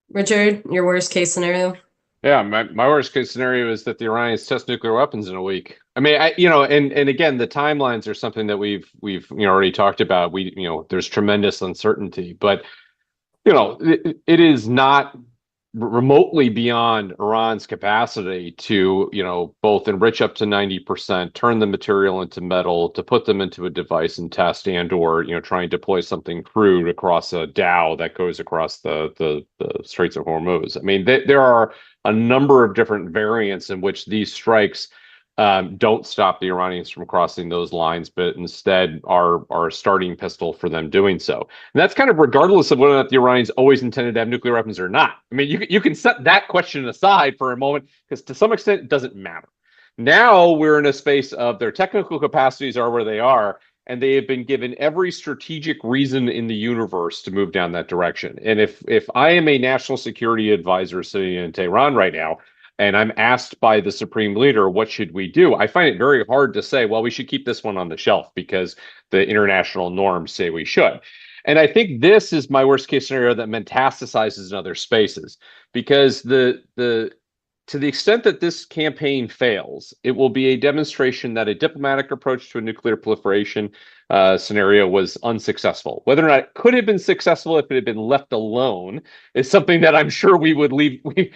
Richard, your worst case scenario? Yeah, my worst case scenario is that the Iranians test nuclear weapons in a week. I mean, and again, the timelines are something that we've already talked about. There's tremendous uncertainty, but it is not remotely beyond Iran's capacity to both enrich up to 90%, turn the material into metal, to put them into a device and test, and/or try and deploy something crude across a dhow that goes across the Straits of Hormuz. I mean, there are a number of different variants in which these strikes don't stop the Iranians from crossing those lines, but instead are a starting pistol for them doing so. And that's kind of regardless of whether or not the Iranians always intended to have nuclear weapons or not. I mean, you can set that question aside for a moment, because to some extent it doesn't matter. Now we're in a space of their technical capacities are where they are, and they have been given every strategic reason in the universe to move down that direction. And if I am a national security advisor sitting in Tehran right now, and I'm asked by the supreme leader, what should we do? I find it very hard to say, well, we should keep this one on the shelf because the international norms say we should. And I think this is my worst case scenario that metastasizes in other spaces, because to the extent that this campaign fails, it will be a demonstration that a diplomatic approach to a nuclear proliferation scenario was unsuccessful. Whether or not it could have been successful if it had been left alone is something that I'm sure we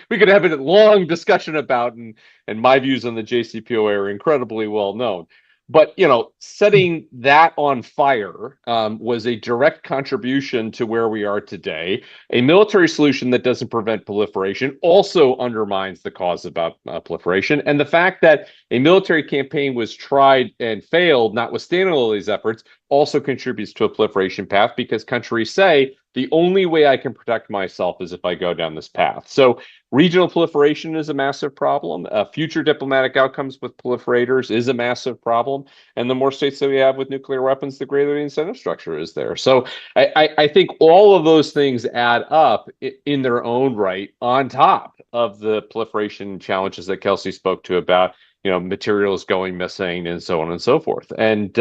could have a long discussion about, and my views on the JCPOA are incredibly well known. But, setting that on fire was a direct contribution to where we are today. A military solution that doesn't prevent proliferation also undermines the cause about proliferation. And the fact that a military campaign was tried and failed, notwithstanding all these efforts, also contributes to a proliferation path, because countries say the only way I can protect myself is if I go down this path. So regional proliferation is a massive problem. Future diplomatic outcomes with proliferators is a massive problem. And the more states that we have with nuclear weapons, the greater the incentive structure is there. So I think all of those things add up in their own right, on top of the proliferation challenges that Kelsey spoke to about, materials going missing and so on and so forth. And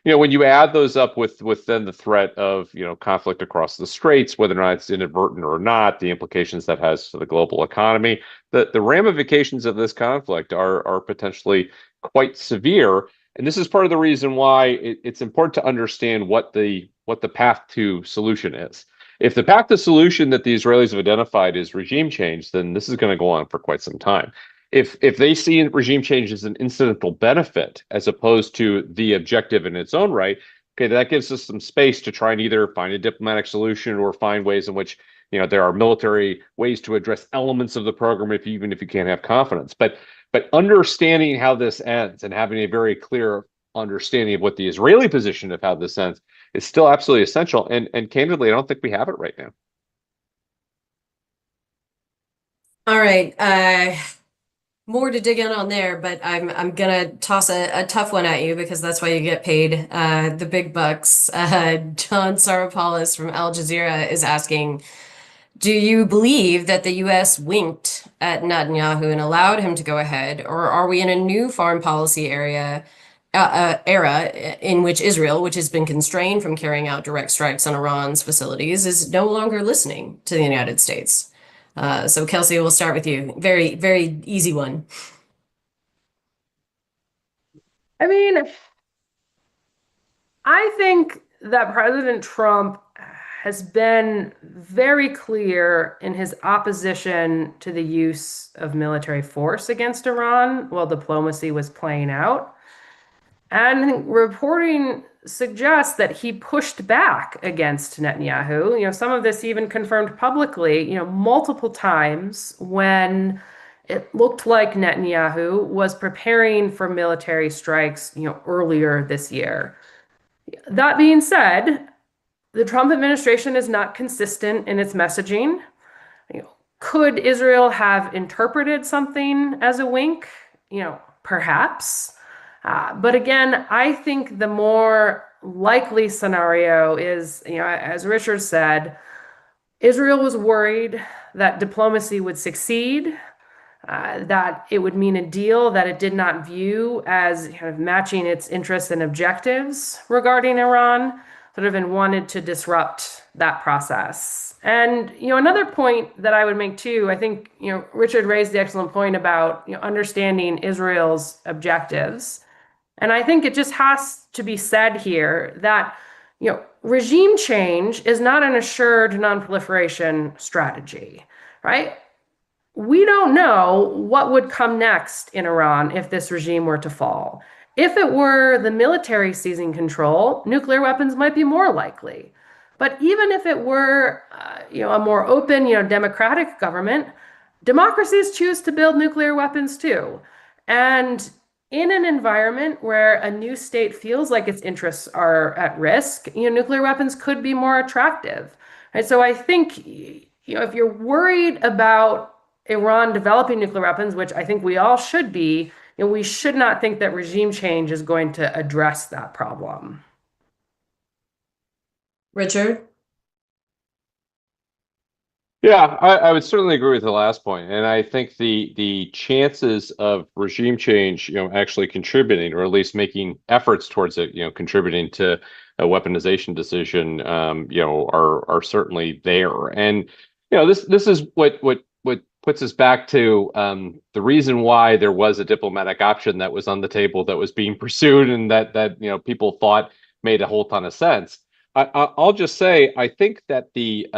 when you add those up with then the threat of, conflict across the straits, whether or not it's inadvertent or not, the implications that has to the global economy, the ramifications of this conflict are potentially quite severe. And this is part of the reason why it's important to understand what the path to solution is. If the path to solution that the Israelis have identified is regime change, then this is going to go on for quite some time. If they see regime change as an incidental benefit as opposed to the objective in its own right, okay, that gives us some space to try and either find a diplomatic solution or find ways in which there are military ways to address elements of the program, even if you can't have confidence. But understanding how this ends and having a very clear understanding of what the Israeli position of how this ends is still absolutely essential. And candidly, I don't think we have it right now. All right. More to dig in on there, but I'm gonna toss a tough one at you, because that's why you get paid the big bucks. John Saropoulos from Al Jazeera is asking, do you believe that the U.S. winked at Netanyahu and allowed him to go ahead, or are we in a new foreign policy era in which Israel, which has been constrained from carrying out direct strikes on Iran's facilities, is no longer listening to the United States? So Kelsey, we'll start with you. Very, very easy one. I mean, I think that President Trump has been very clear in his opposition to the use of military force against Iran while diplomacy was playing out. And reporting suggests that he pushed back against Netanyahu. Some of this even confirmed publicly, multiple times when it looked like Netanyahu was preparing for military strikes, earlier this year. That being said, the Trump administration is not consistent in its messaging. Could Israel have interpreted something as a wink? Perhaps. But again, I think the more likely scenario is, as Richard said, Israel was worried that diplomacy would succeed, that it would mean a deal that it did not view as kind of matching its interests and objectives regarding Iran, and wanted to disrupt that process. And, another point that I would make too, I think, Richard raised the excellent point about, understanding Israel's objectives. And I think it just has to be said here that, regime change is not an assured non-proliferation strategy, right? We don't know what would come next in Iran if this regime were to fall. If it were the military seizing control, nuclear weapons might be more likely. But even if it were, a more open, democratic government, democracies choose to build nuclear weapons too. And in an environment where a new state feels like its interests are at risk, nuclear weapons could be more attractive. Right? So I think, if you're worried about Iran developing nuclear weapons, which I think we all should be, we should not think that regime change is going to address that problem. Richard? Yeah, I would certainly agree with the last point. And I think the chances of regime change, actually contributing, or at least making efforts towards it, contributing to a weaponization decision, are certainly there. And, this is what puts us back to the reason why there was a diplomatic option that was on the table that was being pursued, and that people thought made a whole ton of sense. I'll just say, I think that the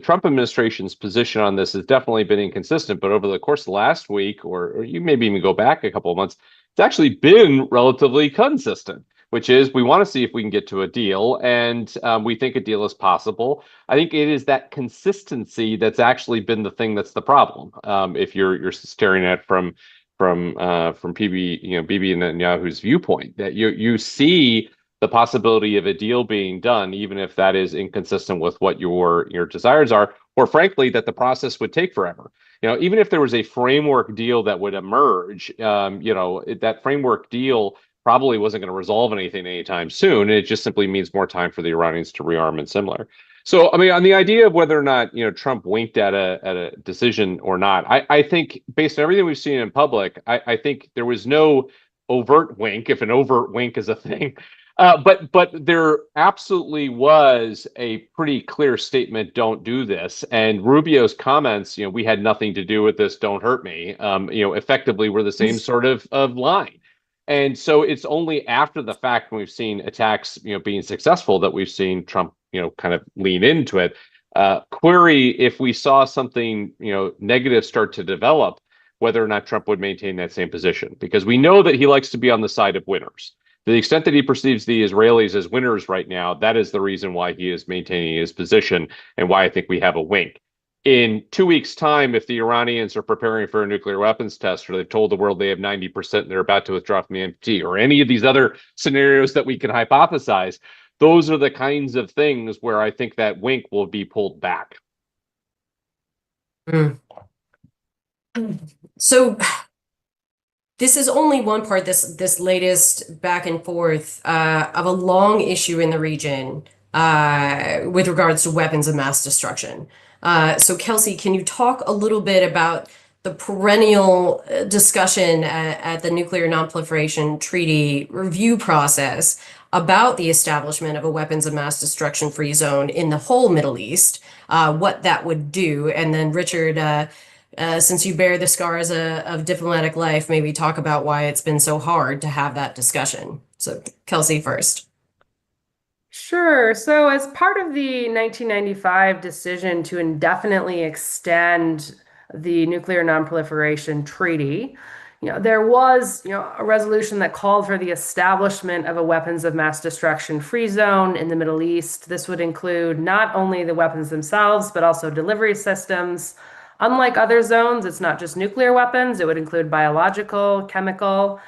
Trump administration's position on this has definitely been inconsistent, but over the course of last week, or you maybe even go back a couple of months, it's actually been relatively consistent, which is we want to see if we can get to a deal, and we think a deal is possible. I think it is that consistency that's actually been the thing that's the problem. If you're staring at from Bibi Netanyahu's viewpoint, that you see the possibility of a deal being done, even if that is inconsistent with what your desires are, or frankly, that the process would take forever. Even if there was a framework deal that would emerge, that framework deal probably wasn't going to resolve anything anytime soon. It just simply means more time for the Iranians to rearm and similar. So, I mean, on the idea of whether or not Trump winked at a decision or not, I think based on everything we've seen in public, I think there was no overt wink, if an overt wink is a thing. But there absolutely was a pretty clear statement, don't do this. And Rubio's comments, we had nothing to do with this, don't hurt me, effectively were the same sort of line. And so it's only after the fact when we've seen attacks, being successful that we've seen Trump, kind of lean into it. Query if we saw something, negative start to develop, whether or not Trump would maintain that same position, because we know that he likes to be on the side of winners. To the extent that he perceives the Israelis as winners right now, that is the reason why he is maintaining his position and why I think we have a wink. In 2 weeks' time, if the Iranians are preparing for a nuclear weapons test, or they've told the world they have 90% and they're about to withdraw from the NPT, or any of these other scenarios that we can hypothesize, those are the kinds of things where I think that wink will be pulled back. So this is only one part, this latest back and forth of a long issue in the region with regards to weapons of mass destruction. So Kelsey, can you talk a little bit about the perennial discussion at the Nuclear Nonproliferation Treaty review process about the establishment of a weapons of mass destruction free zone in the whole Middle East, what that would do? And then Richard, since you bear the scars of diplomatic life, maybe talk about why it's been so hard to have that discussion. So Kelsey first. Sure. So as part of the 1995 decision to indefinitely extend the Nuclear Nonproliferation Treaty, there was, a resolution that called for the establishment of a weapons of mass destruction free zone in the Middle East. This would include not only the weapons themselves, but also delivery systems. Unlike other zones, it's not just nuclear weapons. It would include biological, chemical.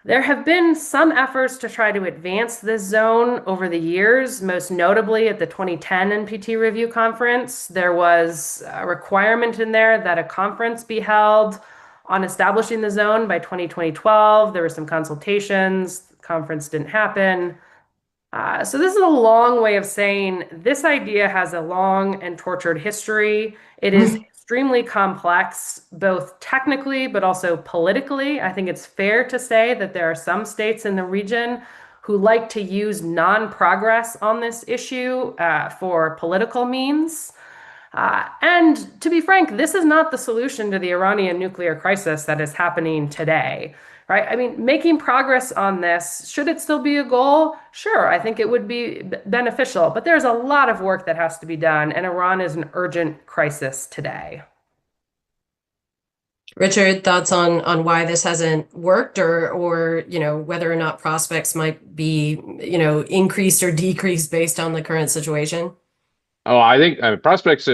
There have been some efforts to try to advance this zone over the years, most notably at the 2010 NPT review conference. There was a requirement in there that a conference be held on establishing the zone by 2012. There were some consultations. The conference didn't happen. So this is a long way of saying this idea has a long and tortured history. It is extremely complex, both technically, but also politically. I think it's fair to say that there are some states in the region who like to use non-progress on this issue for political means. And to be frank, this is not the solution to the Iranian nuclear crisis that is happening today, right? I mean, making progress on this, should it still be a goal? Sure, I think it would be beneficial, but there's a lot of work that has to be done, and Iran is an urgent crisis today. Richard, thoughts on why this hasn't worked, or whether or not prospects might be increased or decreased based on the current situation? Oh, I think prospects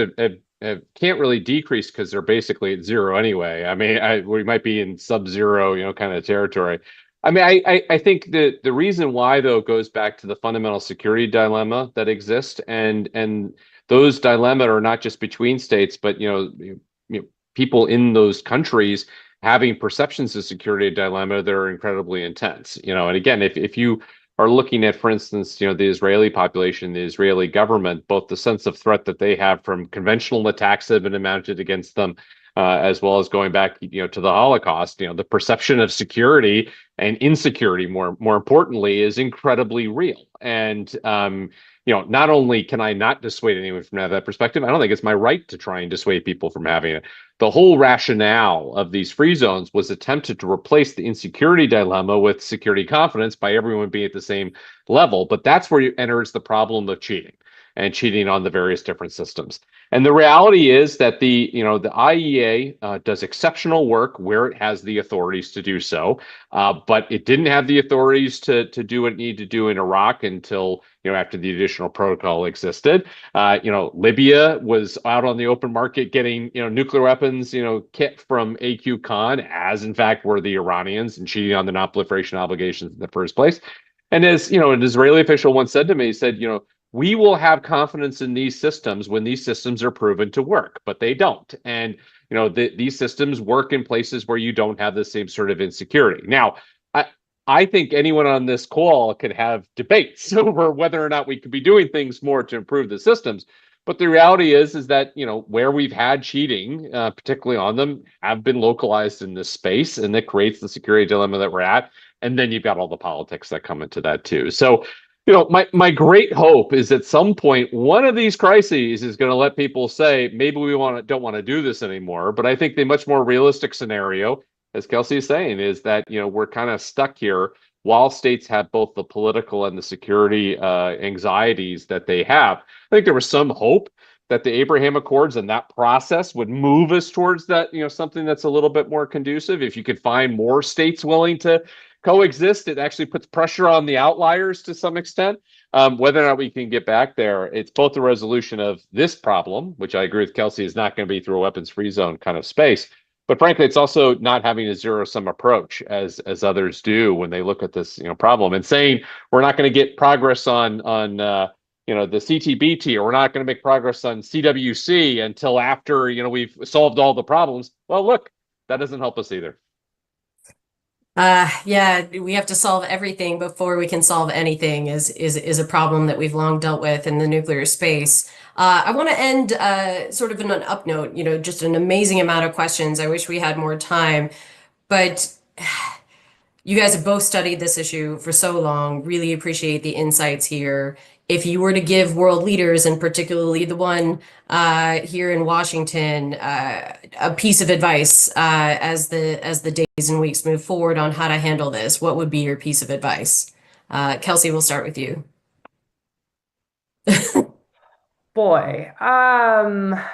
can't really decrease because they're basically at zero anyway. I mean, we might be in sub-zero, kind of territory. I mean, I think the reason why, though, goes back to the fundamental security dilemma that exists, and those dilemma are not just between states, but people in those countries having perceptions of security dilemma that are incredibly intense. And again, if you are looking at, for instance, the Israeli population, the Israeli government, both the sense of threat that they have from conventional attacks that have been mounted against them, as well as going back, to the Holocaust, the perception of security and insecurity, more importantly, is incredibly real. And not only can I not dissuade anyone from that perspective, I don't think it's my right to try and dissuade people from having it. The whole rationale of these free zones was attempted to replace the insecurity dilemma with security confidence by everyone being at the same level. But that's where enters the problem of cheating. and cheating on the various different systems. And the reality is that the IEA does exceptional work where it has the authorities to do so, but it didn't have the authorities to do what it needed to do in Iraq until after the additional protocol existed. Libya was out on the open market getting nuclear weapons kit from AQ Khan, as in fact were the Iranians, and cheating on the non-proliferation obligations in the first place. And as an Israeli official once said to me, he said, we will have confidence in these systems when these systems are proven to work, but they don't. And these systems work in places where you don't have the same sort of insecurity. Now, I think anyone on this call could have debates over whether or not we could be doing things more to improve the systems. But the reality is that, where we've had cheating, particularly on them, have been localized in this space, and that creates the security dilemma that we're at. And then you've got all the politics that come into that too. So, my great hope is at some point, one of these crises is going to let people say, maybe we don't want to do this anymore. But I think the much more realistic scenario, as Kelsey is saying, is that, we're kind of stuck here while states have both the political and the security anxieties that they have. I think there was some hope that the Abraham Accords and that process would move us towards that, something that's a little bit more conducive. If you could find more states willing to coexist, it actually puts pressure on the outliers to some extent. Whether or not we can get back there, it's both the resolution of this problem, which I agree with Kelsey is not going to be through a weapons-free zone kind of space. But frankly, it's also not having a zero-sum approach as others do when they look at this problem, and saying we're not going to get progress on the CTBT, or we're not going to make progress on CWC until after we've solved all the problems. Well, look, that doesn't help us either. Yeah, we have to solve everything before we can solve anything is a problem that we've long dealt with in the nuclear space. I want to end sort of in an up note, just an amazing amount of questions. I wish we had more time, but you guys have both studied this issue for so long. Really appreciate the insights here. If you were to give world leaders, and particularly the one here in Washington, a piece of advice as the days and weeks move forward on how to handle this, what would be your piece of advice? Kelsey, we'll start with you. Boy, I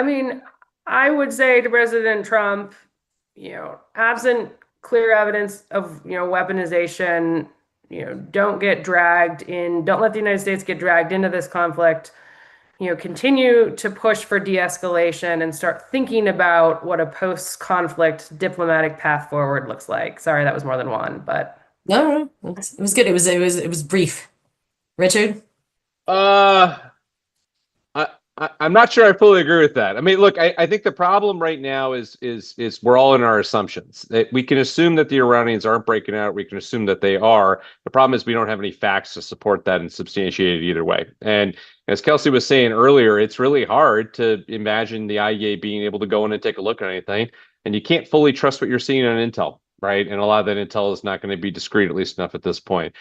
mean, I would say to President Trump, absent clear evidence of weaponization, don't get dragged in, don't let the United States get dragged into this conflict. Continue to push for de-escalation and start thinking about what a post-conflict diplomatic path forward looks like. Sorry, that was more than one, but no, it was good. It was brief. Richard? I'm not sure I fully agree with that. I mean, look, I think the problem right now is we're all in our assumptions. We can assume that the Iranians aren't breaking out. We can assume that they are. The problem is we don't have any facts to support that and substantiate it either way. And as Kelsey was saying earlier, it's really hard to imagine the IEA being able to go in and take a look at anything. And you can't fully trust what you're seeing on intel, right? And a lot of that intel is not going to be discrete, at least enough at this point.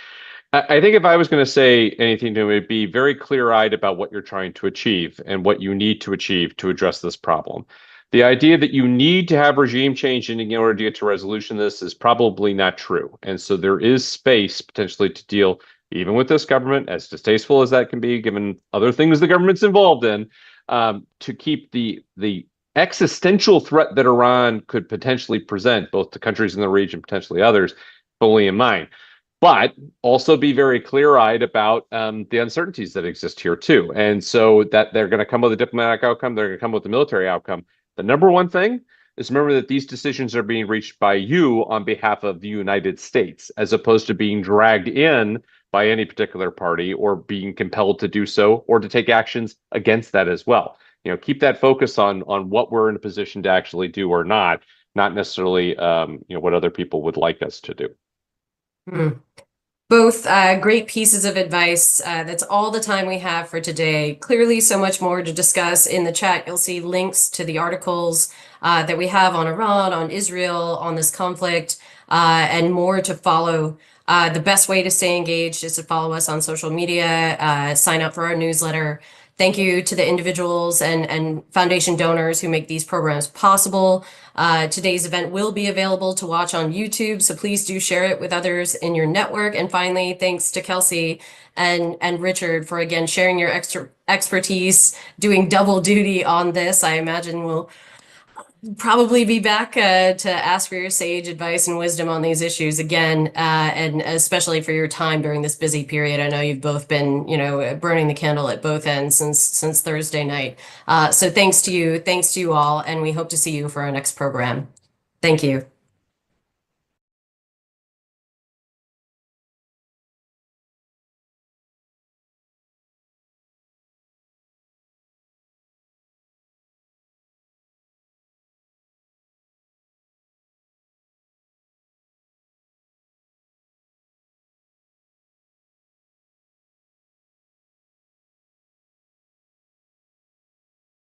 I think if I was going to say anything to him, it'd be very clear-eyed about what you're trying to achieve and what you need to achieve to address this problem. The idea that you need to have regime change in order to get to resolution of this is probably not true. And so there is space potentially to deal even with this government, as distasteful as that can be, given other things the government's involved in, to keep the existential threat that Iran could potentially present, both to countries in the region, potentially others, fully in mind. But also be very clear-eyed about the uncertainties that exist here too. And so that they're going to come with a diplomatic outcome, they're going to come with a military outcome. The number one thing is remember that these decisions are being reached by you on behalf of the United States, as opposed to being dragged in by any particular party or being compelled to do so or to take actions against that as well. Keep that focus on what we're in a position to actually do or not necessarily what other people would like us to do. Both great pieces of advice. That's all the time we have for today. Clearly, so much more to discuss. In the chat, you'll see links to the articles that we have on Iran, on Israel, on this conflict, and more to follow. The best way to stay engaged is to follow us on social media, sign up for our newsletter, Thank you to the individuals and foundation donors who make these programs possible. Today's event will be available to watch on YouTube, so please do share it with others in your network. And finally, thanks to Kelsey and Richard for, again, sharing your expertise, doing double duty on this. I imagine we'll probably be back to ask for your sage advice and wisdom on these issues again, and especially for your time during this busy period. I know you've both been, burning the candle at both ends since Thursday night. So thanks to you all, and we hope to see you for our next program. Thank you.